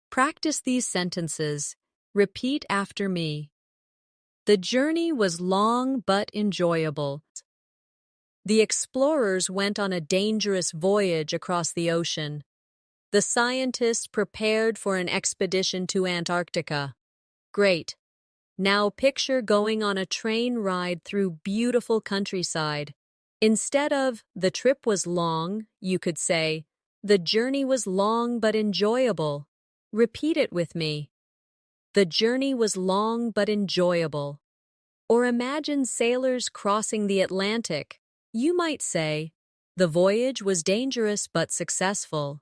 Speaker 1: Practice these sentences. Repeat after me. The journey was long but enjoyable. The explorers went on a dangerous voyage across the ocean. The scientists prepared for an expedition to Antarctica. Great. Now picture going on a train ride through beautiful countryside. Instead of the trip was long, you could say, the journey was long but enjoyable. Repeat it with me. The journey was long but enjoyable. Or imagine sailors crossing the Atlantic. You might say, the voyage was dangerous but successful.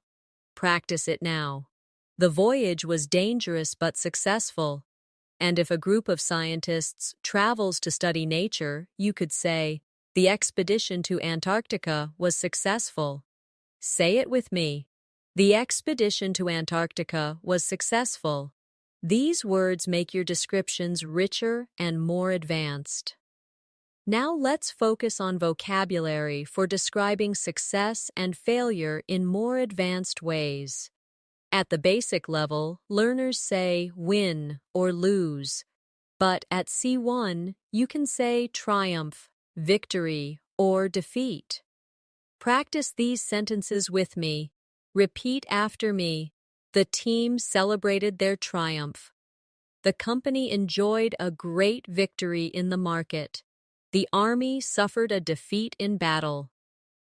Speaker 1: Practice it now. The voyage was dangerous but successful. And if a group of scientists travels to study nature, you could say, the expedition to Antarctica was successful. Say it with me. The expedition to Antarctica was successful. These words make your descriptions richer and more advanced. Now let's focus on vocabulary for describing success and failure in more advanced ways. At the basic level, learners say win or lose. But at C1, you can say triumph, victory, or defeat. Practice these sentences with me. Repeat after me. The team celebrated their triumph. The company enjoyed a great victory in the market. The army suffered a defeat in battle.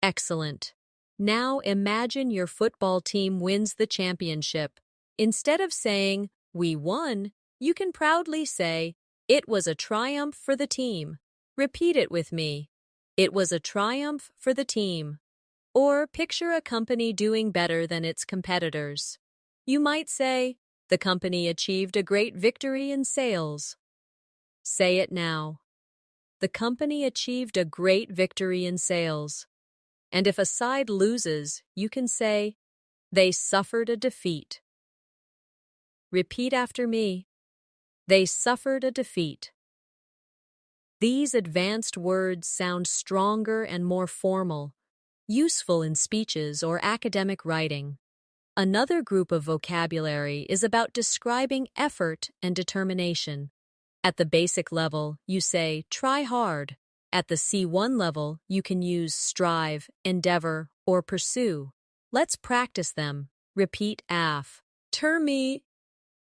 Speaker 1: Excellent. Now imagine your football team wins the championship. Instead of saying, we won, you can proudly say, it was a triumph for the team. Repeat it with me. It was a triumph for the team. Or picture a company doing better than its competitors. You might say, the company achieved a great victory in sales. Say it now. The company achieved a great victory in sales. And if a side loses, you can say, they suffered a defeat. Repeat after me. They suffered a defeat. These advanced words sound stronger and more formal, useful in speeches or academic writing. Another group of vocabulary is about describing effort and determination. At the basic level, you say try hard. At the C1 level, you can use strive, endeavor, or pursue. Let's practice them. Repeat after me.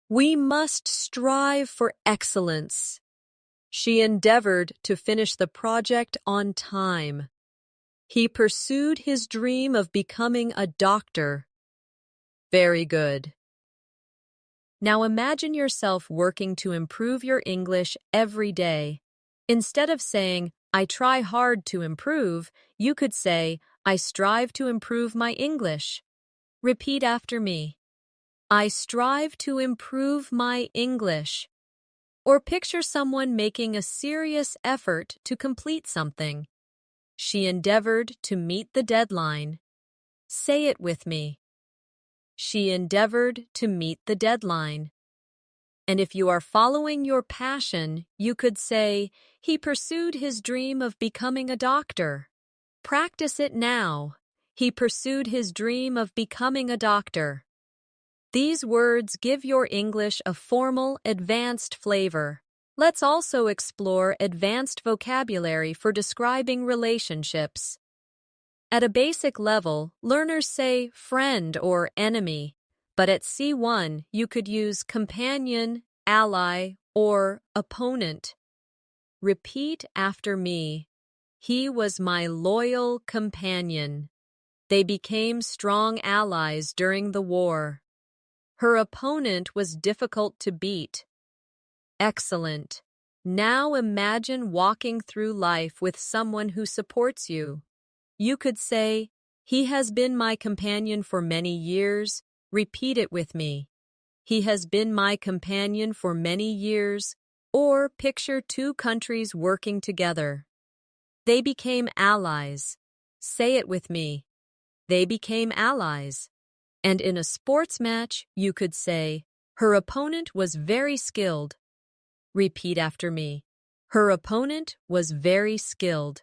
Speaker 1: We must strive for excellence. She endeavored to finish the project on time. He pursued his dream of becoming a doctor. Very good. Now imagine yourself working to improve your English every day. Instead of saying, I try hard to improve, you could say, I strive to improve my English. Repeat after me. I strive to improve my English. Or picture someone making a serious effort to complete something. She endeavored to meet the deadline. Say it with me. She endeavored to meet the deadline. And if you are following your passion, you could say, he pursued his dream of becoming a doctor. Practice it now. He pursued his dream of becoming a doctor. These words give your English a formal, advanced flavor. Let's also explore advanced vocabulary for describing relationships. At a basic level, learners say friend or enemy, but at C1, you could use companion, ally, or opponent. Repeat after me. He was my loyal companion. They became strong allies during the war. Her opponent was difficult to beat. Excellent. Now imagine walking through life with someone who supports you. You could say, he has been my companion for many years. Repeat it with me. He has been my companion for many years. Or picture two countries working together. They became allies. Say it with me. They became allies. And in a sports match, you could say, her opponent was very skilled. Repeat after me. Her opponent was very skilled.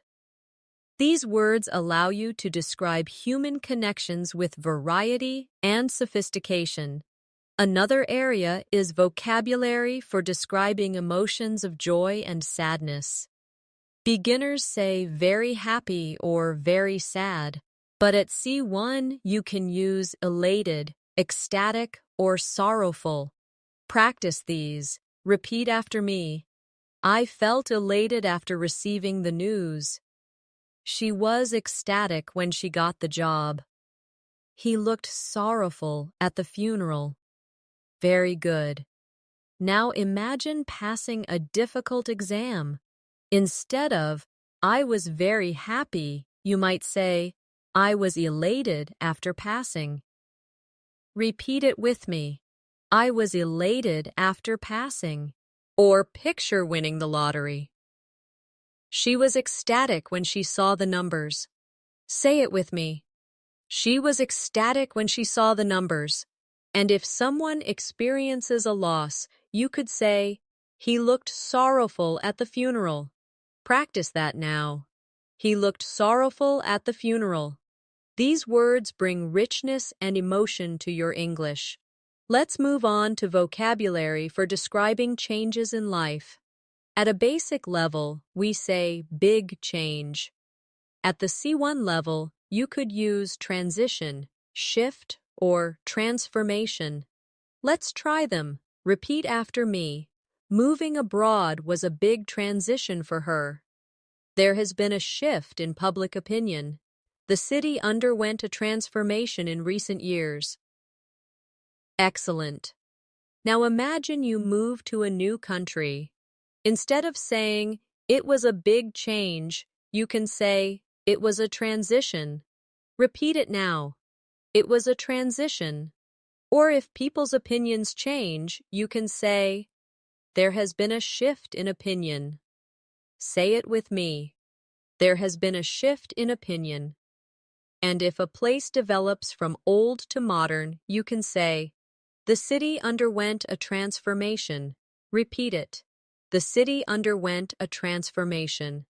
Speaker 1: These words allow you to describe human connections with variety and sophistication. Another area is vocabulary for describing emotions of joy and sadness. Beginners say very happy or very sad, but at C1 you can use elated, ecstatic, or sorrowful. Practice these. Repeat after me. I felt elated after receiving the news. She was ecstatic when she got the job. He looked sorrowful at the funeral. Very good. Now imagine passing a difficult exam. Instead of, I was very happy, you might say, I was elated after passing. Repeat it with me. I was elated after passing. Or picture winning the lottery. She was ecstatic when she saw the numbers. Say it with me. She was ecstatic when she saw the numbers. And if someone experiences a loss, you could say, he looked sorrowful at the funeral. Practice that now. He looked sorrowful at the funeral. These words bring richness and emotion to your English. Let's move on to vocabulary for describing changes in life. At a basic level, we say big change. At the C1 level, you could use transition, shift, or transformation. Let's try them. Repeat after me. Moving abroad was a big transition for her. There has been a shift in public opinion. The city underwent a transformation in recent years. Excellent. Now imagine you move to a new country. Instead of saying, it was a big change, you can say, it was a transition. Repeat it now. It was a transition. Or if people's opinions change, you can say, there has been a shift in opinion. Say it with me. There has been a shift in opinion. And if a place develops from old to modern, you can say, the city underwent a transformation. Repeat it. The city underwent a transformation.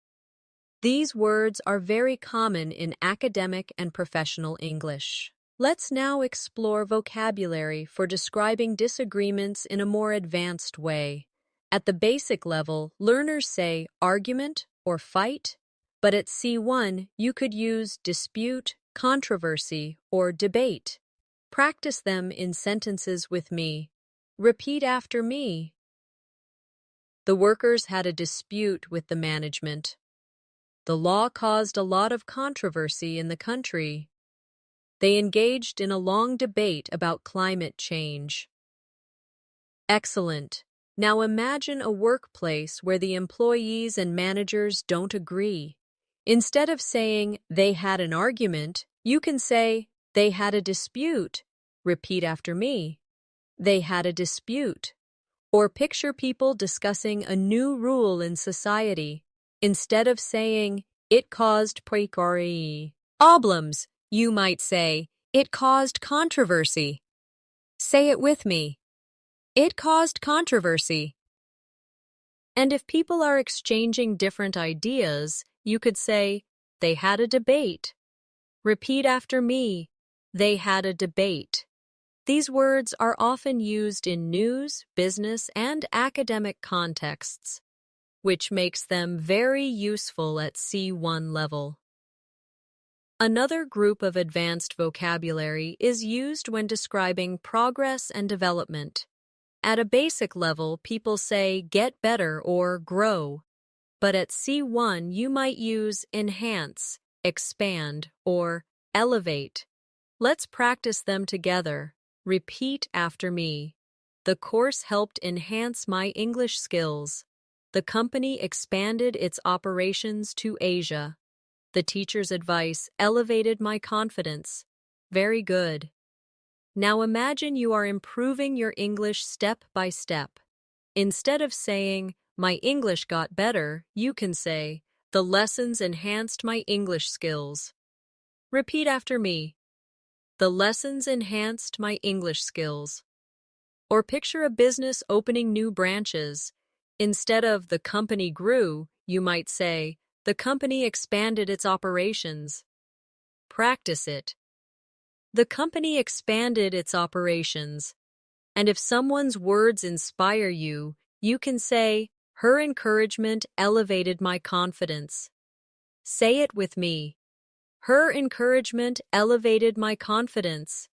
Speaker 1: These words are very common in academic and professional English. Let's now explore vocabulary for describing disagreements in a more advanced way. At the basic level, learners say argument or fight, but at C1 you could use dispute, controversy, or debate. Practice them in sentences with me. Repeat after me. The workers had a dispute with the management. The law caused a lot of controversy in the country. They engaged in a long debate about climate change. Excellent. Now imagine a workplace where the employees and managers don't agree. Instead of saying, they had an argument, you can say, they had a dispute. Repeat after me. They had a dispute. Or picture people discussing a new rule in society. Instead of saying, it caused problems, you might say, it caused controversy. Say it with me. It caused controversy. And if people are exchanging different ideas, you could say, they had a debate. Repeat after me. They had a debate. These words are often used in news, business, and academic contexts, which makes them very useful at C1 level. Another group of advanced vocabulary is used when describing progress and development. At a basic level, people say get better or grow, but at C1 you might use enhance, expand, or elevate. Let's practice them together. Repeat after me. The course helped enhance my English skills. The company expanded its operations to Asia. The teacher's advice elevated my confidence. Very good. Now imagine you are improving your English step by step. Instead of saying, my English got better, you can say, the lessons enhanced my English skills. Repeat after me. The lessons enhanced my English skills. Or picture a business opening new branches. Instead of the company grew, you might say, the company expanded its operations. Practice it. The company expanded its operations. And if someone's words inspire you, you can say, her encouragement elevated my confidence. Say it with me. Her encouragement elevated my confidence.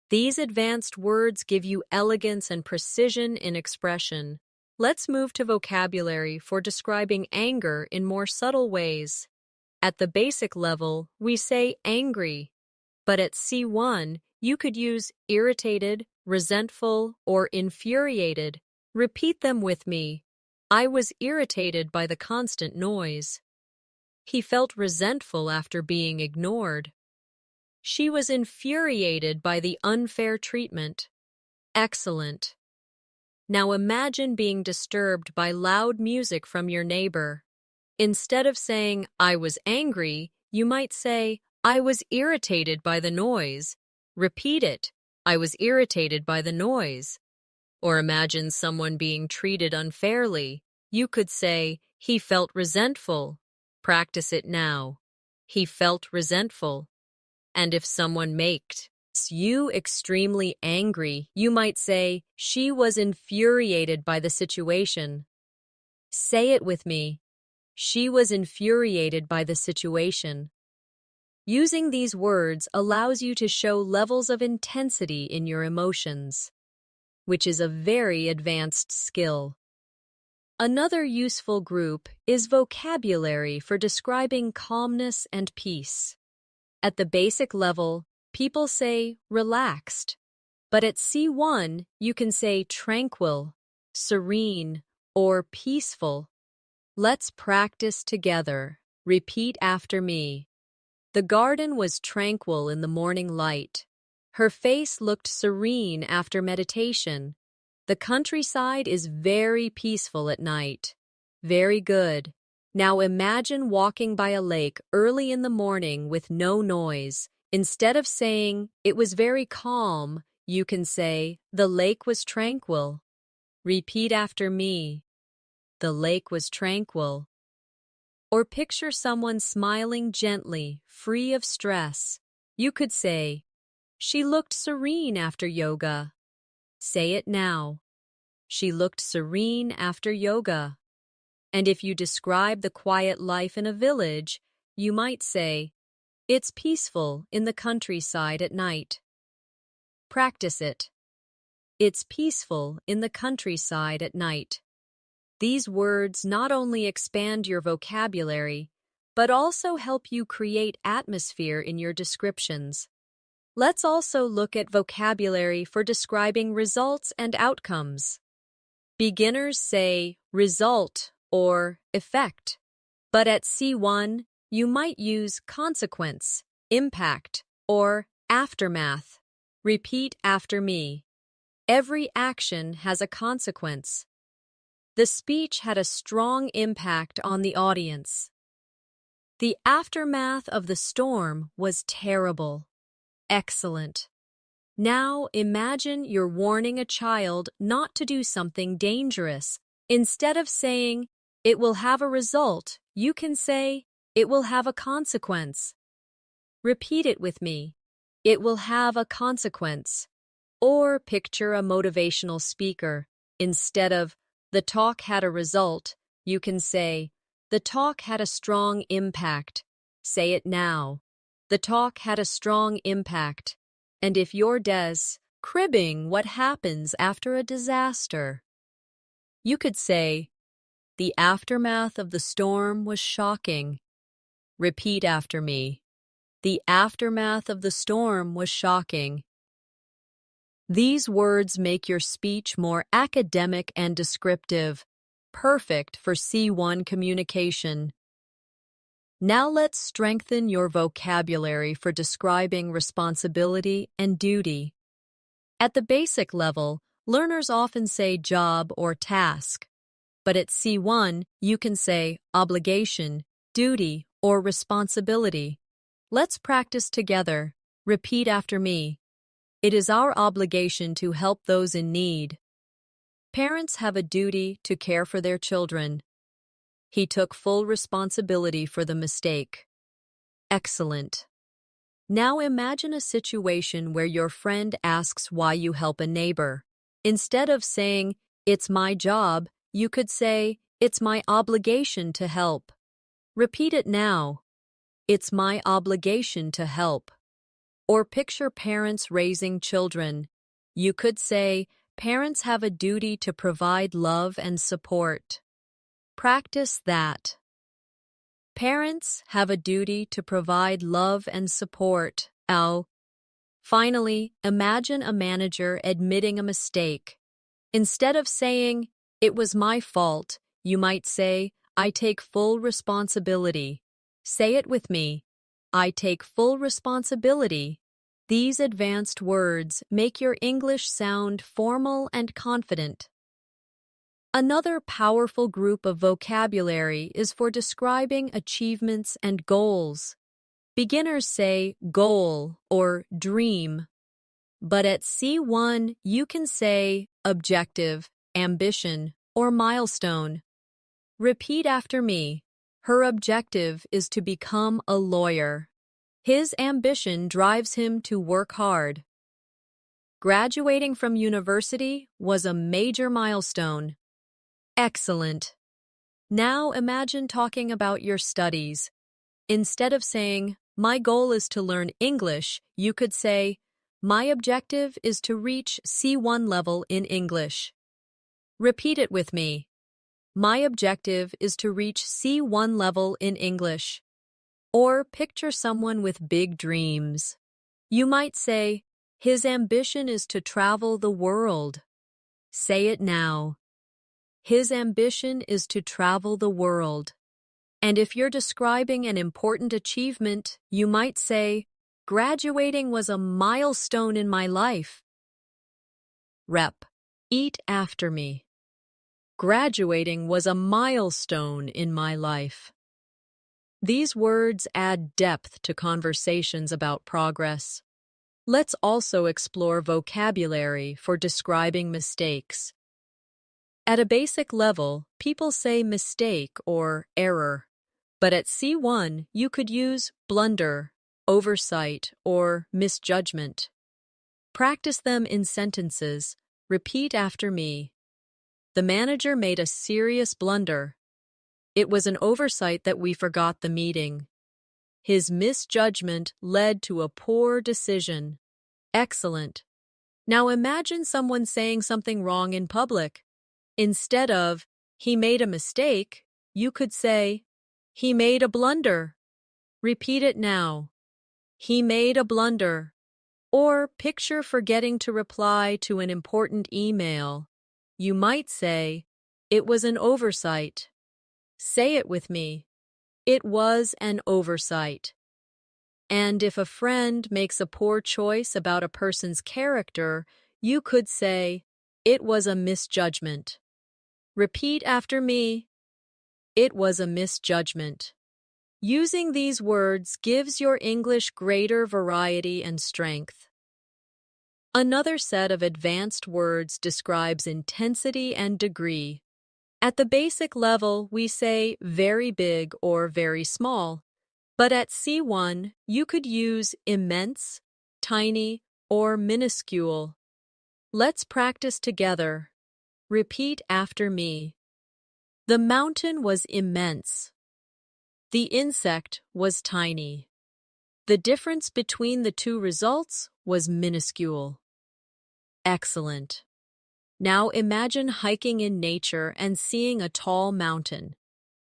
Speaker 1: These advanced words give you elegance and precision in expression. Let's move to vocabulary for describing anger in more subtle ways. At the basic level, we say angry, but at C1, you could use irritated, resentful, or infuriated. Repeat them with me. I was irritated by the constant noise. He felt resentful after being ignored. She was infuriated by the unfair treatment. Excellent. Now imagine being disturbed by loud music from your neighbor. Instead of saying, I was angry, you might say, I was irritated by the noise. Repeat it. I was irritated by the noise. Or imagine someone being treated unfairly. You could say, he felt resentful. Practice it now. He felt resentful. And if someone makes you extremely angry, you might say, she was infuriated by the situation. Say it with me. She was infuriated by the situation. Using these words allows you to show levels of intensity in your emotions, which is a very advanced skill. Another useful group is vocabulary for describing calmness and peace. At the basic level, people say relaxed, but at C1, you can say tranquil, serene, or peaceful. Let's practice together. Repeat after me. The garden was tranquil in the morning light. Her face looked serene after meditation. The countryside is very peaceful at night. Very good. Now imagine walking by a lake early in the morning with no noise. Instead of saying, it was very calm, you can say, the lake was tranquil. Repeat after me. The lake was tranquil. Or picture someone smiling gently, free of stress. You could say, she looked serene after yoga. Say it now. She looked serene after yoga. And if you describe the quiet life in a village, you might say, it's peaceful in the countryside at night. Practice it. It's peaceful in the countryside at night. These words not only expand your vocabulary, but also help you create atmosphere in your descriptions. Let's also look at vocabulary for describing results and outcomes. Beginners say result or effect, but at C1, you might use consequence, impact, or aftermath. Repeat after me. Every action has a consequence. The speech had a strong impact on the audience. The aftermath of the storm was terrible. Excellent. Now imagine you're warning a child not to do something dangerous. Instead of saying, it will have a result, you can say, it will have a consequence. Repeat it with me. It will have a consequence. Or picture a motivational speaker. Instead of, the talk had a result, you can say, the talk had a strong impact. Say it now. The talk had a strong impact. And if you're describing what happens after a disaster, you could say, the aftermath of the storm was shocking. Repeat after me. The aftermath of the storm was shocking. These words make your speech more academic and descriptive, perfect for C1 communication. Now let's strengthen your vocabulary for describing responsibility and duty. At the basic level, learners often say job or task, but at C1, you can say obligation, duty, or responsibility. Let's practice together. Repeat after me. It is our obligation to help those in need. Parents have a duty to care for their children. He took full responsibility for the mistake. Excellent. Now imagine a situation where your friend asks why you help a neighbor. Instead of saying, "It's my job," you could say, "It's my obligation to help." Repeat it now. It's my obligation to help. Or picture parents raising children. You could say, "Parents have a duty to provide love and support." Practice that. Parents have a duty to provide love and support. Finally, imagine a manager admitting a mistake. Instead of saying, "It was my fault," you might say, "I take full responsibility." Say it with me. I take full responsibility. These advanced words make your English sound formal and confident. Another powerful group of vocabulary is for describing achievements and goals. Beginners say goal or dream, but at C1 you can say objective, ambition, or milestone. Repeat after me. Her objective is to become a lawyer. His ambition drives him to work hard. Graduating from university was a major milestone. Excellent. Now imagine talking about your studies. Instead of saying, "My goal is to learn English," you could say, "My objective is to reach C1 level in English." Repeat it with me. My objective is to reach C1 level in English. Or picture someone with big dreams. You might say, "His ambition is to travel the world." Say it now. His ambition is to travel the world. And if you're describing an important achievement, you might say, "Graduating was a milestone in my life." Rep. Eat after me. Graduating was a milestone in my life. These words add depth to conversations about progress. Let's also explore vocabulary for describing mistakes. At a basic level, people say mistake or error, but at C1 you could use blunder, oversight, or misjudgment. Practice them in sentences. Repeat after me. The manager made a serious blunder. It was an oversight that we forgot the meeting. His misjudgment led to a poor decision. Excellent. Now imagine someone saying something wrong in public. Instead of, "He made a mistake," you could say, "He made a blunder." Repeat it now. He made a blunder. Or picture forgetting to reply to an important email. You might say, "It was an oversight." Say it with me. It was an oversight. And if a friend makes a poor choice about a person's character, you could say, "It was a misjudgment." Repeat after me. It was a misjudgment. Using these words gives your English greater variety and strength. Another set of advanced words describes intensity and degree. At the basic level, we say very big or very small, but at C1, you could use immense, tiny, or minuscule. Let's practice together. Repeat after me. The mountain was immense. The insect was tiny. The difference between the two results was minuscule. Excellent. Now imagine hiking in nature and seeing a tall mountain.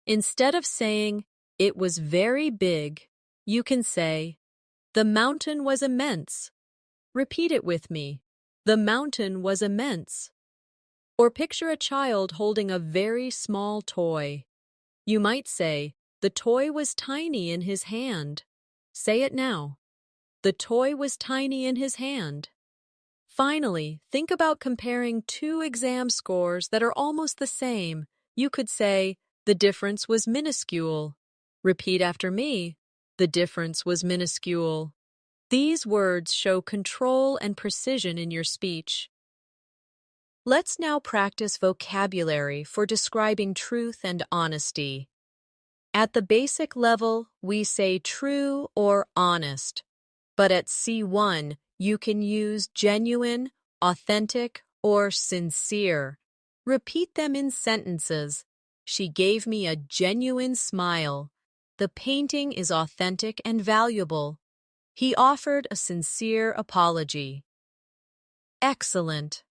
Speaker 1: Instead of saying, "It was very big," you can say, "The mountain was immense." Repeat it with me. The mountain was immense. Or picture a child holding a very small toy. You might say, "The toy was tiny in his hand." Say it now. The toy was tiny in his hand. Finally, think about comparing two exam scores that are almost the same. You could say, "The difference was minuscule." Repeat after me. The difference was minuscule. These words show control and precision in your speech. Let's now practice vocabulary for describing truth and honesty. At the basic level, we say true or honest, but at C1, you can use genuine, authentic, or sincere. Repeat them in sentences. She gave me a genuine smile. The painting is authentic and valuable. He offered a sincere apology. Excellent.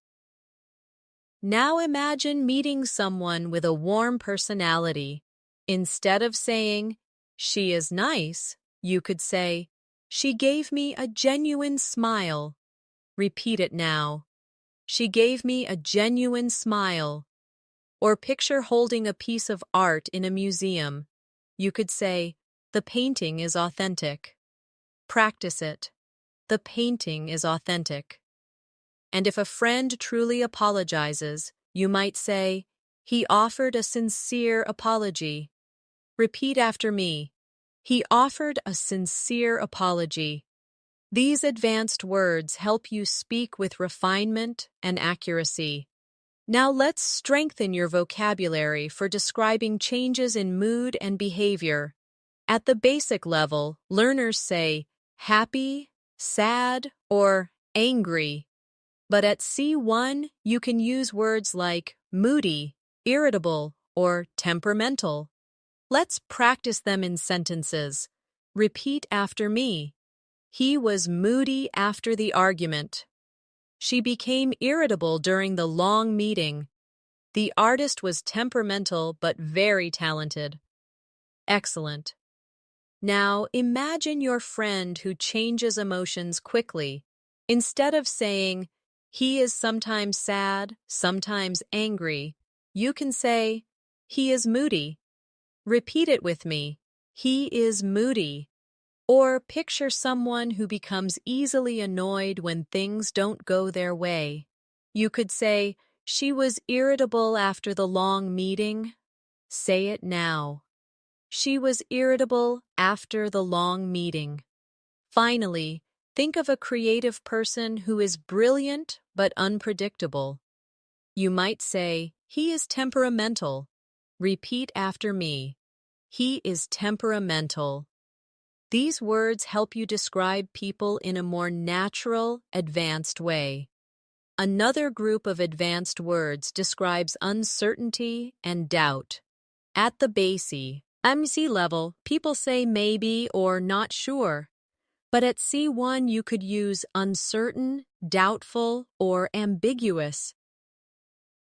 Speaker 1: Now imagine meeting someone with a warm personality. Instead of saying, "She is nice," you could say, "She gave me a genuine smile." Repeat it now. She gave me a genuine smile. Or picture holding a piece of art in a museum. You could say, "The painting is authentic." Practice it. The painting is authentic. And if a friend truly apologizes, you might say, "He offered a sincere apology." Repeat after me. He offered a sincere apology. These advanced words help you speak with refinement and accuracy. Now let's strengthen your vocabulary for describing changes in mood and behavior. At the basic level, learners say happy, sad, or angry. But at C1, you can use words like moody, irritable, or temperamental. Let's practice them in sentences. Repeat after me. He was moody after the argument. She became irritable during the long meeting. The artist was temperamental but very talented. Excellent. Now imagine your friend who changes emotions quickly. Instead of saying, "He is sometimes sad, sometimes angry," you can say, "He is moody." Repeat it with me. He is moody. Or picture someone who becomes easily annoyed when things don't go their way. You could say, "She was irritable after the long meeting." Say it now. She was irritable after the long meeting. Finally, think of a creative person who is brilliant but unpredictable. You might say, "He is temperamental." Repeat after me. He is temperamental. These words help you describe people in a more natural, advanced way. Another group of advanced words describes uncertainty and doubt. At the basic MC level, people say maybe or not sure. But at C1, you could use uncertain, doubtful, or ambiguous.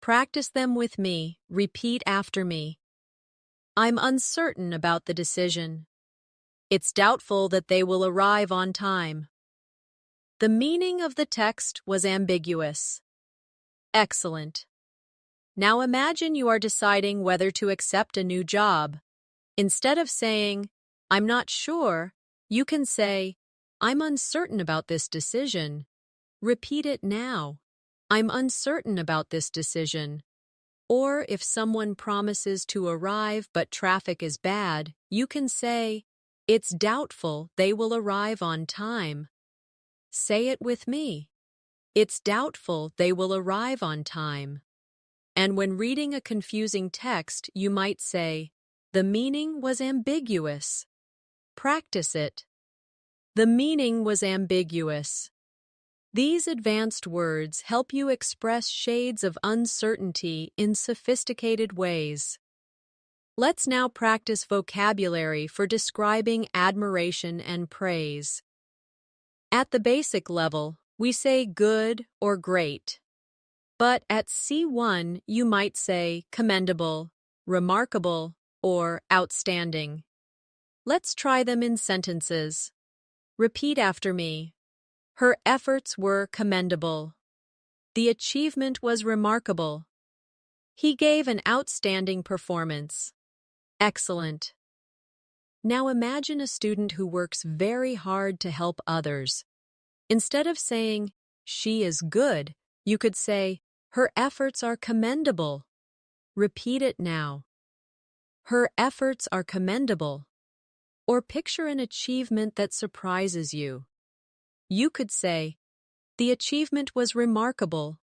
Speaker 1: Practice them with me. Repeat after me. I'm uncertain about the decision. It's doubtful that they will arrive on time. The meaning of the text was ambiguous. Excellent. Now imagine you are deciding whether to accept a new job. Instead of saying, "I'm not sure," you can say, "I'm uncertain about this decision." Repeat it now. I'm uncertain about this decision. Or if someone promises to arrive but traffic is bad, you can say, "It's doubtful they will arrive on time." Say it with me. It's doubtful they will arrive on time. And when reading a confusing text, you might say, "The meaning was ambiguous." Practice it. The meaning was ambiguous. These advanced words help you express shades of uncertainty in sophisticated ways. Let's now practice vocabulary for describing admiration and praise. At the basic level, we say good or great. But at C1, you might say commendable, remarkable, or outstanding. Let's try them in sentences. Repeat after me. Her efforts were commendable. The achievement was remarkable. He gave an outstanding performance. Excellent. Now imagine a student who works very hard to help others. Instead of saying, "She is good," you could say, "Her efforts are commendable." Repeat it now. Her efforts are commendable. Or picture an achievement that surprises you. you could say, the achievement was remarkable.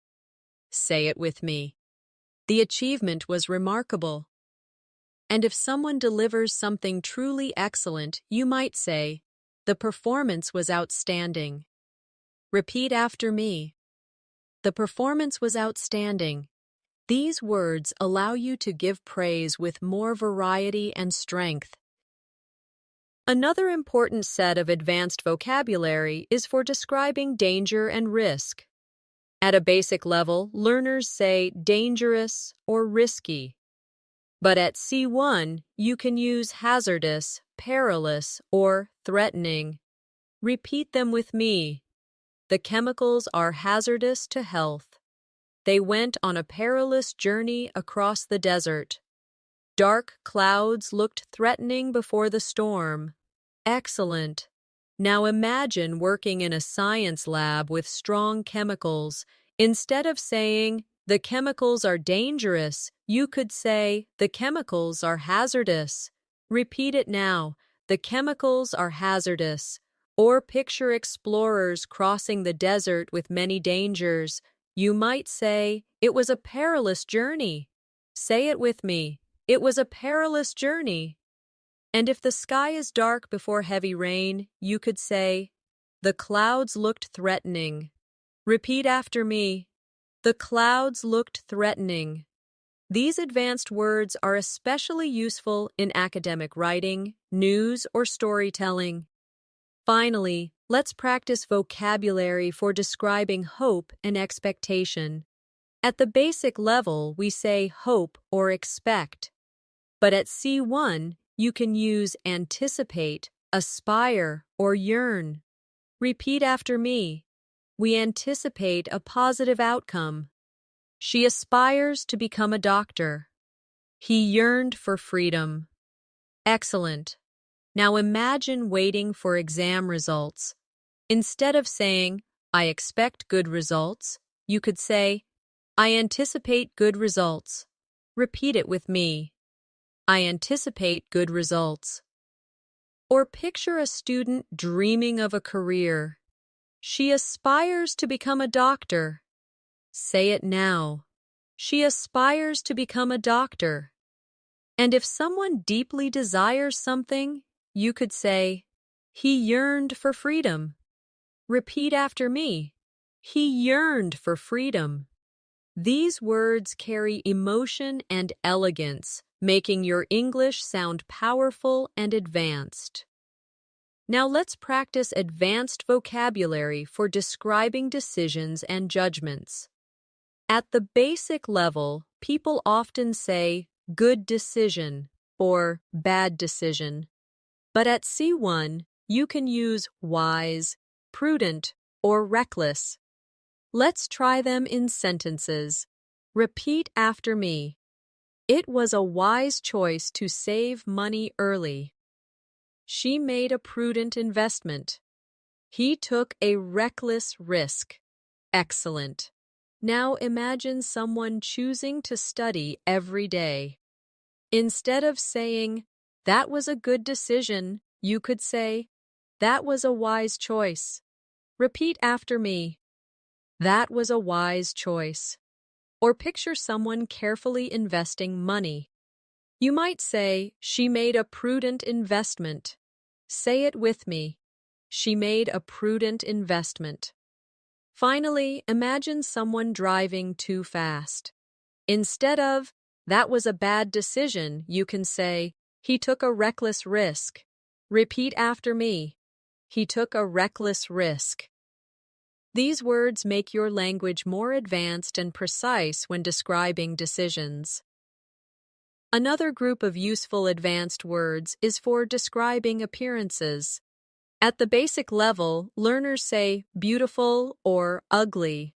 Speaker 1: Say it with me. The achievement was remarkable. And if someone delivers something truly excellent, you might say, the performance was outstanding. Repeat after me. The performance was outstanding. These words allow you to give praise with more variety and strength. Another important set of advanced vocabulary is for describing danger and risk. At a basic level, learners say dangerous or risky. But at C1, you can use hazardous, perilous, or threatening. Repeat them with me. The chemicals are hazardous to health. They went on a perilous journey across the desert. Dark clouds looked threatening before the storm. Excellent. Now imagine working in a science lab with strong chemicals. Instead of saying, the chemicals are dangerous, you could say, the chemicals are hazardous. Repeat it now. The chemicals are hazardous. Or picture explorers crossing the desert with many dangers. You might say, it was a perilous journey. Say it with me. It was a perilous journey. And if the sky is dark before heavy rain, you could say, the clouds looked threatening. Repeat after me. The clouds looked threatening. These advanced words are especially useful in academic writing, news, or storytelling. Finally, let's practice vocabulary for describing hope and expectation. At the basic level, we say hope or expect. But at C1, you can use anticipate, aspire, or yearn. Repeat after me. We anticipate a positive outcome. She aspires to become a doctor. He yearned for freedom. Excellent. Now imagine waiting for exam results. Instead of saying, I expect good results, you could say, I anticipate good results. Repeat it with me. I anticipate good results. Or picture a student dreaming of a career. She aspires to become a doctor. Say it now. She aspires to become a doctor. And if someone deeply desires something, you could say, he yearned for freedom. Repeat after me. He yearned for freedom. These words carry emotion and elegance, making your English sound powerful and advanced. Now let's practice advanced vocabulary for describing decisions and judgments. At the basic level, people often say good decision or bad decision. But at C1, you can use wise, prudent, or reckless. Let's try them in sentences. Repeat after me. It was a wise choice to save money early. She made a prudent investment. He took a reckless risk. Excellent. Now imagine someone choosing to study every day. Instead of saying, that was a good decision, you could say, that was a wise choice. Repeat after me. That was a wise choice. Or picture someone carefully investing money. You might say, she made a prudent investment. Say it with me. She made a prudent investment. Finally, imagine someone driving too fast. Instead of, that was a bad decision, you can say, he took a reckless risk. Repeat after me. He took a reckless risk. These words make your language more advanced and precise when describing decisions. Another group of useful advanced words is for describing appearances. At the basic level, learners say beautiful or ugly.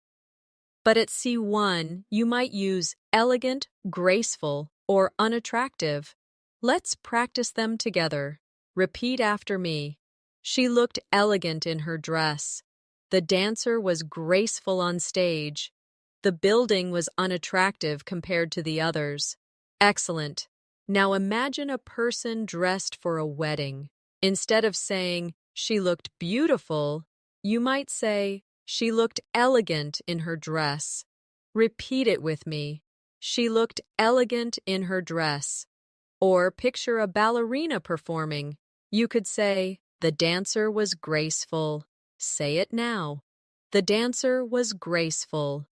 Speaker 1: But at C1, you might use elegant, graceful, or unattractive. Let's practice them together. Repeat after me. She looked elegant in her dress. The dancer was graceful on stage. The building was unattractive compared to the others. Excellent. Now imagine a person dressed for a wedding. Instead of saying, she looked beautiful, you might say, she looked elegant in her dress. Repeat it with me. She looked elegant in her dress. Or picture a ballerina performing. You could say, the dancer was graceful. Say it now. The dancer was graceful.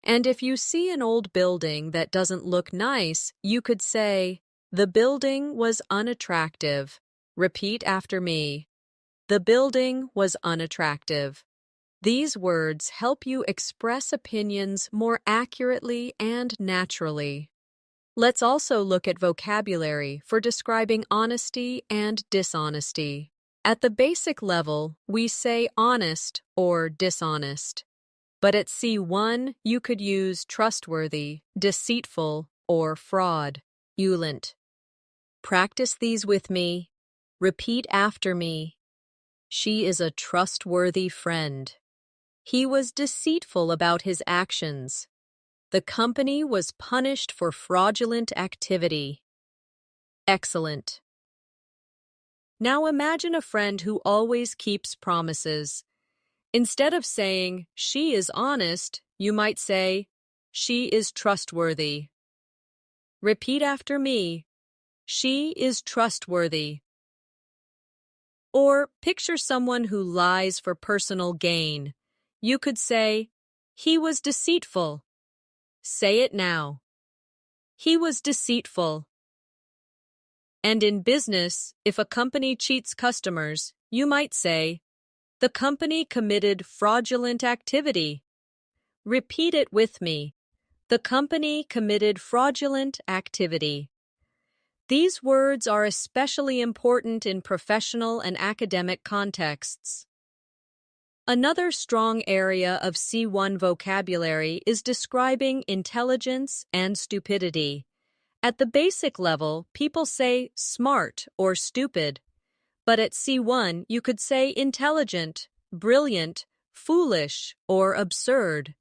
Speaker 1: And if you see an old building that doesn't look nice, you could say, the building was unattractive. Repeat after me. The building was unattractive. These words help you express opinions more accurately and naturally. Let's also look at vocabulary for describing honesty and dishonesty. At the basic level, we say honest or dishonest. But at C1, you could use trustworthy, deceitful, or fraud. Fluent. Practice these with me. Repeat after me. She is a trustworthy friend. He was deceitful about his actions. The company was punished for fraudulent activity. Excellent. Now imagine a friend who always keeps promises. Instead of saying, she is honest, you might say, she is trustworthy. Repeat after me. She is trustworthy. Or picture someone who lies for personal gain. You could say, he was deceitful. Say it now. He was deceitful. And in business, if a company cheats customers, you might say, the company committed fraudulent activity. Repeat it with me. The company committed fraudulent activity. These words are especially important in professional and academic contexts. Another strong area of C1 vocabulary is describing intelligence and stupidity. At the basic level, people say smart or stupid. But at C1, you could say intelligent, brilliant, foolish, or absurd.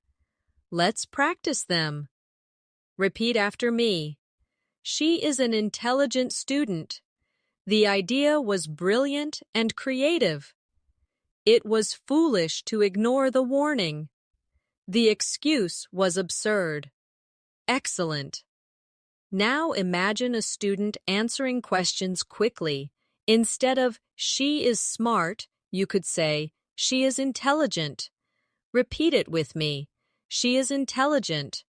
Speaker 1: Let's practice them. Repeat after me. She is an intelligent student. The idea was brilliant and creative. It was foolish to ignore the warning. The excuse was absurd. Excellent. Now imagine a student answering questions quickly. Instead of, she is smart, you could say, she is intelligent. Repeat it with me. She is intelligent.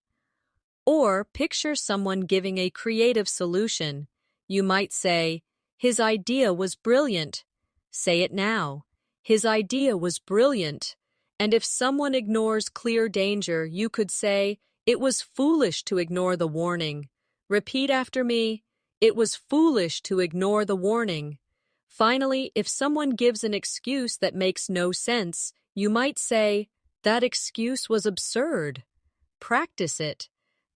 Speaker 1: Or picture someone giving a creative solution. You might say, his idea was brilliant. Say it now. His idea was brilliant. And if someone ignores clear danger, you could say, it was foolish to ignore the warning. Repeat after me. It was foolish to ignore the warning. Finally, if someone gives an excuse that makes no sense, you might say, that excuse was absurd. Practice it.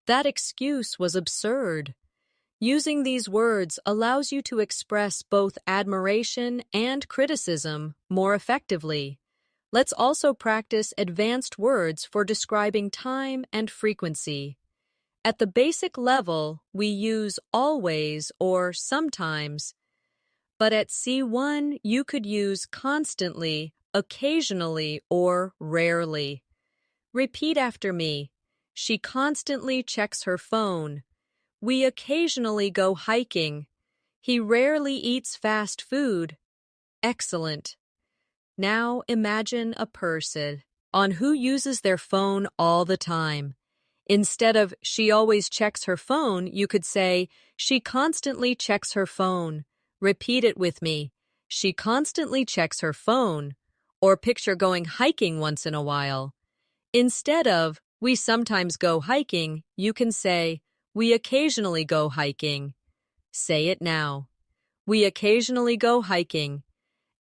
Speaker 1: That excuse was absurd. Using these words allows you to express both admiration and criticism more effectively. Let's also practice advanced words for describing time and frequency. At the basic level, we use always or sometimes. But at C1, you could use constantly, occasionally, or rarely. Repeat after me. She constantly checks her phone. We occasionally go hiking. He rarely eats fast food. Excellent. Now imagine a person on who uses their phone all the time. Instead of she always checks her phone, you could say she constantly checks her phone. Repeat it with me. She constantly checks her phone. Or picture going hiking once in a while. Instead of we sometimes go hiking, you can say we occasionally go hiking. Say it now. We occasionally go hiking.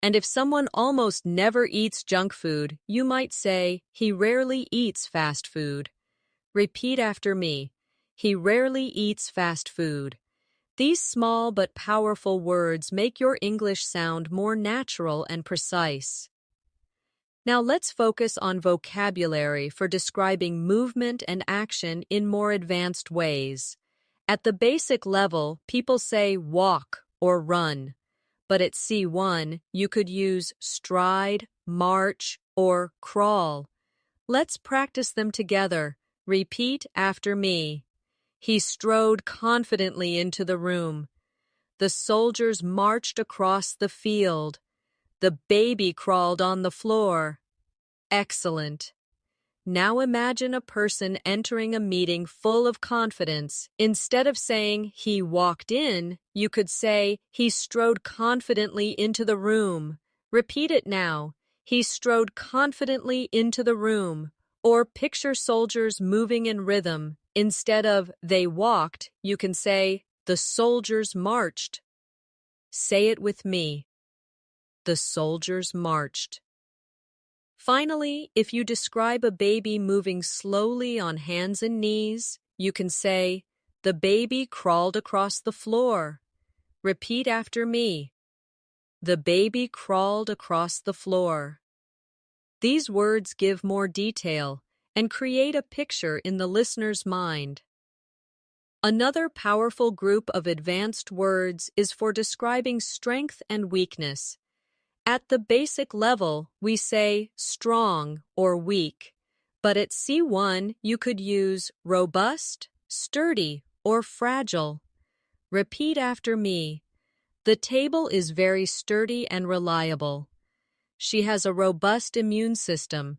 Speaker 1: And if someone almost never eats junk food, you might say he rarely eats fast food. Repeat after me. He rarely eats fast food. These small but powerful words make your English sound more natural and precise. Now let's focus on vocabulary for describing movement and action in more advanced ways. At the basic level, people say walk or run. But at C1, you could use stride, march, or crawl. Let's practice them together. Repeat after me. He strode confidently into the room. The soldiers marched across the field. The baby crawled on the floor. Excellent. Now imagine a person entering a meeting full of confidence. Instead of saying he walked in, you could say he strode confidently into the room. Repeat it now. He strode confidently into the room. Or picture soldiers moving in rhythm. Instead of they walked, you can say the soldiers marched. Say it with me. The soldiers marched. Finally, if you describe a baby moving slowly on hands and knees, you can say, the baby crawled across the floor. Repeat after me. The baby crawled across the floor. These words give more detail and create a picture in the listener's mind. Another powerful group of advanced words is for describing strength and weakness. At the basic level, we say strong or weak, but at C1 you could use robust, sturdy, or fragile. Repeat after me. The table is very sturdy and reliable. She has a robust immune system.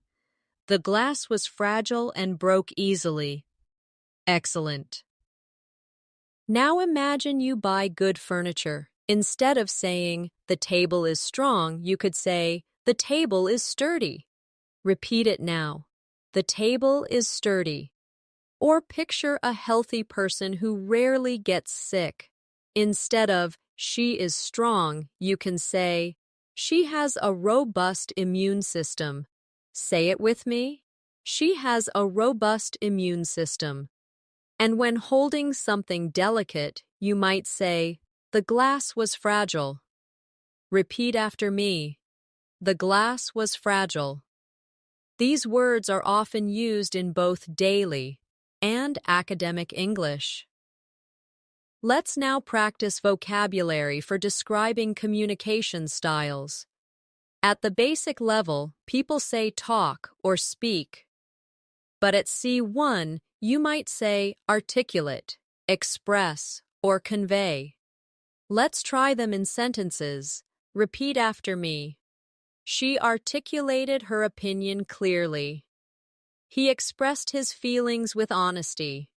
Speaker 1: The glass was fragile and broke easily. Excellent. Now imagine you buy good furniture. Instead of saying, the table is strong, you could say, the table is sturdy. Repeat it now. The table is sturdy. Or picture a healthy person who rarely gets sick. Instead of, she is strong, you can say, she has a robust immune system. Say it with me. She has a robust immune system. And when holding something delicate, you might say, the glass was fragile. Repeat after me. The glass was fragile. These words are often used in both daily and academic English. Let's now practice vocabulary for describing communication styles. At the basic level, people say talk or speak. But at C1, you might say articulate, express, or convey. Let's try them in sentences. Repeat after me. She articulated her opinion clearly. He expressed his feelings with honesty.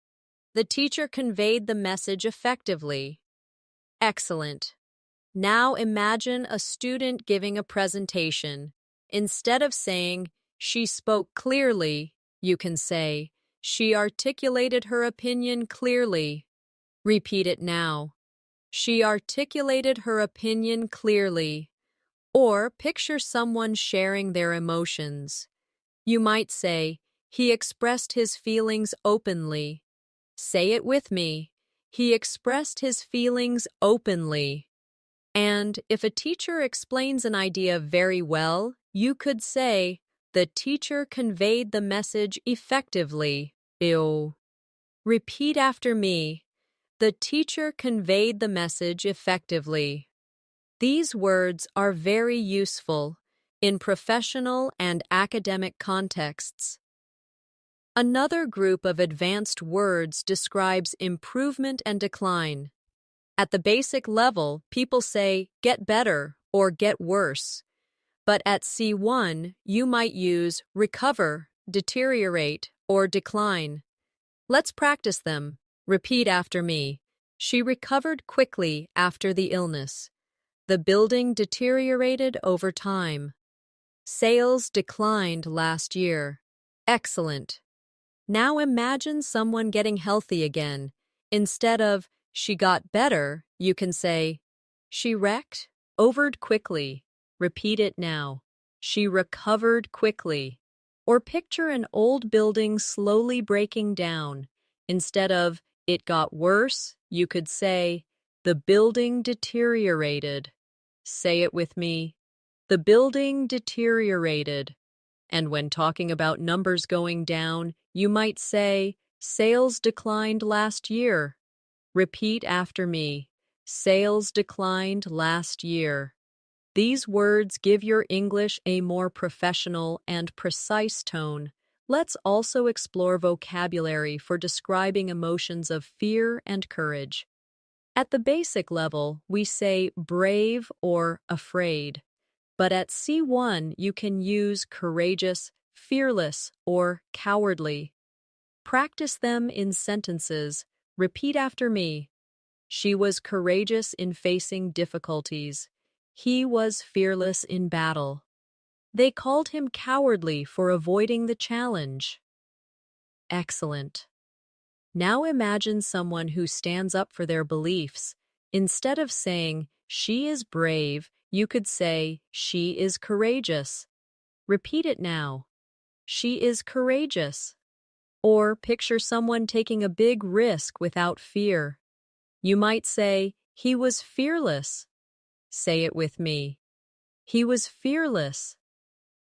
Speaker 1: The teacher conveyed the message effectively. Excellent. Now imagine a student giving a presentation. Instead of saying, she spoke clearly, you can say, she articulated her opinion clearly. Repeat it now. She articulated her opinion clearly. Or picture someone sharing their emotions. You might say, he expressed his feelings openly. Say it with me. He expressed his feelings openly. And if a teacher explains an idea very well, you could say, the teacher conveyed the message effectively. Ew. Repeat after me. The teacher conveyed the message effectively. These words are very useful in professional and academic contexts. Another group of advanced words describes improvement and decline. At the basic level, people say get better or get worse. But at C1, you might use recover, deteriorate, or decline. Let's practice them. Repeat after me. She recovered quickly after the illness. The building deteriorated over time. Sales declined last year. Excellent. Now imagine someone getting healthy again. Instead of, she got better, you can say, she recovered quickly. Repeat it now. She recovered quickly. Or picture an old building slowly breaking down. Instead of, it got worse, you could say, the building deteriorated. Say it with me. The building deteriorated. And when talking about numbers going down, you might say, sales declined last year. Repeat after me. Sales declined last year. These words give your English a more professional and precise tone. Let's also explore vocabulary for describing emotions of fear and courage. At the basic level, we say brave or afraid, but at C1, you can use courageous, fearless, or cowardly. Practice them in sentences. Repeat after me. She was courageous in facing difficulties. He was fearless in battle. They called him cowardly for avoiding the challenge. Excellent. Now imagine someone who stands up for their beliefs. Instead of saying, she is brave, you could say, she is courageous. Repeat it now. She is courageous. Or picture someone taking a big risk without fear. You might say, he was fearless. Say it with me. He was fearless.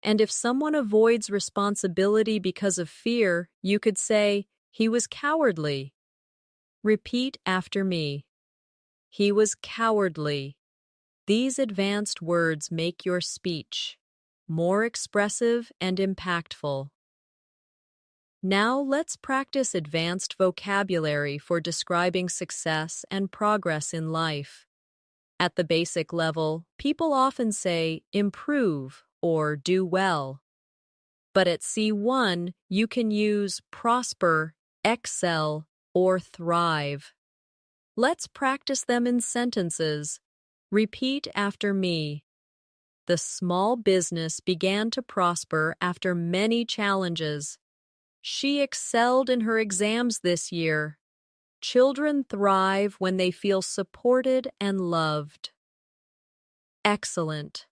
Speaker 1: And if someone avoids responsibility because of fear, you could say, he was cowardly. Repeat after me. He was cowardly. These advanced words make your speech more expressive and impactful. Now let's practice advanced vocabulary for describing success and progress in life. At the basic level, people often say improve or do well. But at C1, you can use prosper, excel, or thrive. Let's practice them in sentences. Repeat after me. The small business began to prosper after many challenges. She excelled in her exams this year. Children thrive when they feel supported and loved. Excellent.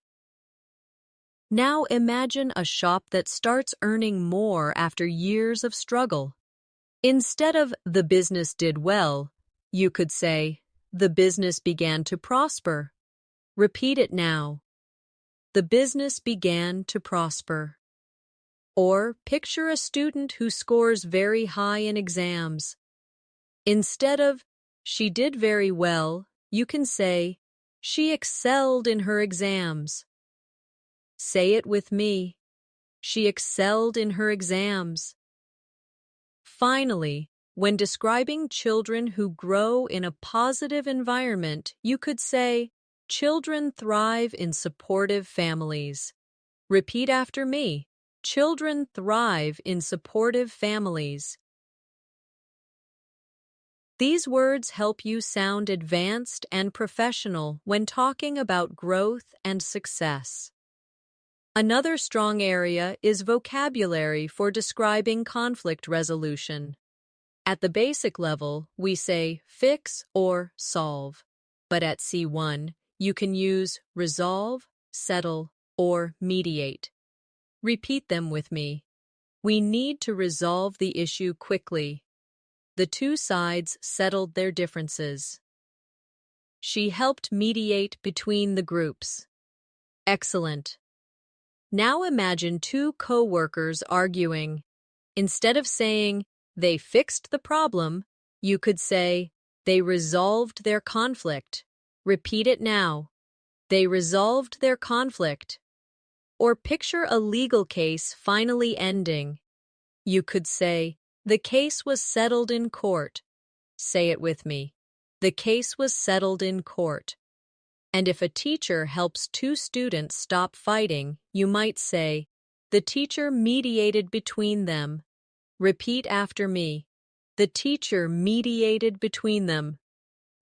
Speaker 1: Now imagine a shop that starts earning more after years of struggle. Instead of the business did well, you could say, the business began to prosper. Repeat it now. The business began to prosper. Or picture a student who scores very high in exams. Instead of, she did very well, you can say, she excelled in her exams. Say it with me. She excelled in her exams. Finally, when describing children who grow in a positive environment, you could say, children thrive in supportive families. Repeat after me. Children thrive in supportive families. These words help you sound advanced and professional when talking about growth and success. Another strong area is vocabulary for describing conflict resolution. At the basic level, we say fix or solve. But at C1, you can use resolve, settle, or mediate. Repeat them with me. We need to resolve the issue quickly. The two sides settled their differences. She helped mediate between the groups. Excellent. Now imagine two co-workers arguing. Instead of saying, they fixed the problem, you could say, they resolved their conflict. Repeat it now. They resolved their conflict. Or picture a legal case finally ending. You could say, the case was settled in court. Say it with me. The case was settled in court. And if a teacher helps two students stop fighting, you might say, the teacher mediated between them. Repeat after me. The teacher mediated between them.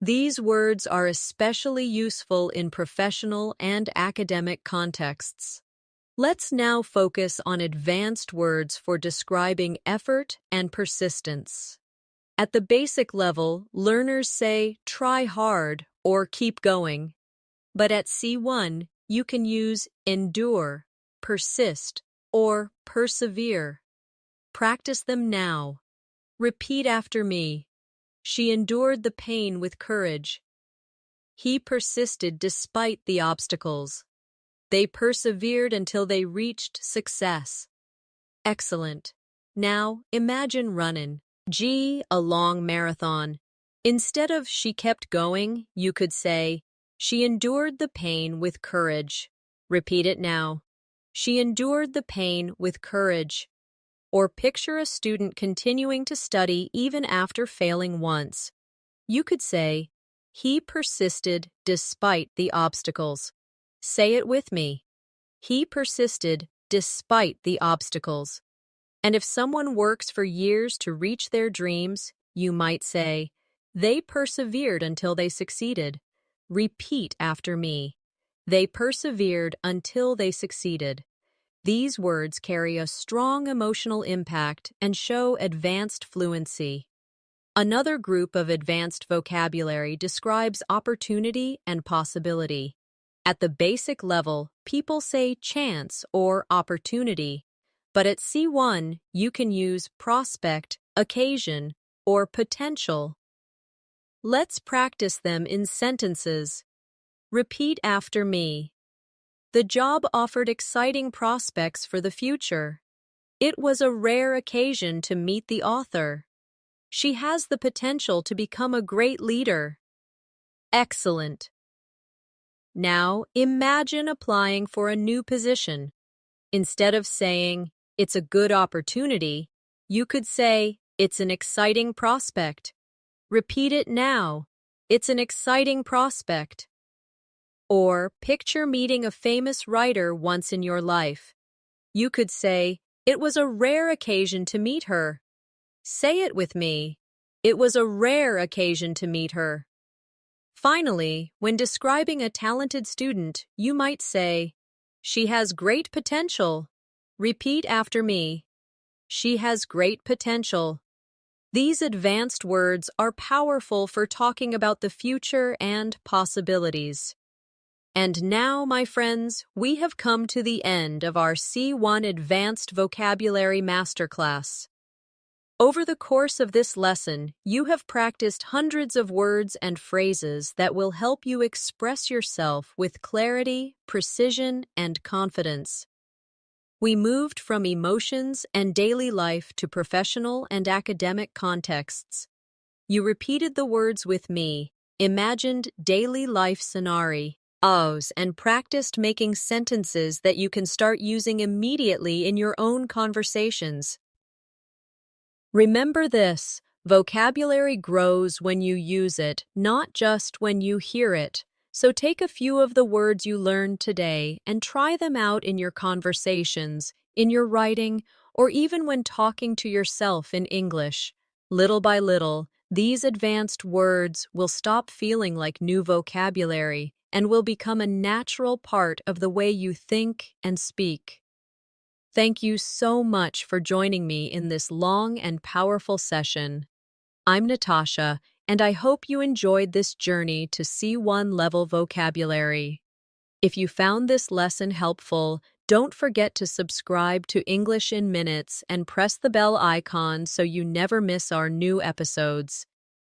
Speaker 1: These words are especially useful in professional and academic contexts. Let's now focus on advanced words for describing effort and persistence. At the basic level, learners say try hard or keep going. But at C1, you can use endure, persist, or persevere. Practice them now. Repeat after me. She endured the pain with courage. He persisted despite the obstacles. They persevered until they reached success. Excellent. Now, imagine running. A long marathon. Instead of she kept going, you could say, She endured the pain with courage. Repeat it now. She endured the pain with courage. Or picture a student continuing to study even after failing once. You could say, he persisted despite the obstacles. Say it with me. He persisted despite the obstacles. And if someone works for years to reach their dreams, you might say, they persevered until they succeeded. Repeat after me. They persevered until they succeeded. These words carry a strong emotional impact and show advanced fluency. Another group of advanced vocabulary describes opportunity and possibility. At the basic level, people say chance or opportunity, but at C1, you can use prospect, occasion, or potential. Let's practice them in sentences. Repeat after me. The job offered exciting prospects for the future. It was a rare occasion to meet the author. She has the potential to become a great leader. Excellent. Now, imagine applying for a new position. Instead of saying, it's a good opportunity, you could say, it's an exciting prospect. Repeat it now. It's an exciting prospect. Or picture meeting a famous writer once in your life. You could say, it was a rare occasion to meet her. Say it with me. It was a rare occasion to meet her. Finally, when describing a talented student, you might say, she has great potential. Repeat after me. She has great potential. These advanced words are powerful for talking about the future and possibilities. And now, my friends, we have come to the end of our C1 Advanced Vocabulary Masterclass. Over the course of this lesson, you have practiced hundreds of words and phrases that will help you express yourself with clarity, precision, and confidence. We moved from emotions and daily life to professional and academic contexts. You repeated the words with me, imagined daily life scenarios, and practiced making sentences that you can start using immediately in your own conversations. Remember this, vocabulary grows when you use it, not just when you hear it. So take a few of the words you learned today and try them out in your conversations, in your writing, or even when talking to yourself in English. Little by little, these advanced words will stop feeling like new vocabulary and will become a natural part of the way you think and speak. Thank you so much for joining me in this long and powerful session. I'm Natasha, and I hope you enjoyed this journey to C1 level vocabulary. If you found this lesson helpful, don't forget to subscribe to English in Minutes and press the bell icon so you never miss our new episodes.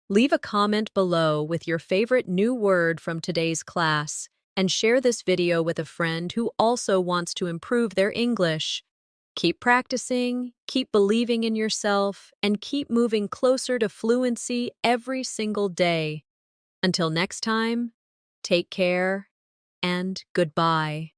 Speaker 1: Leave a comment below with your favorite new word from today's class, and share this video with a friend who also wants to improve their English. Keep practicing, keep believing in yourself, and keep moving closer to fluency every single day. Until next time, take care and goodbye.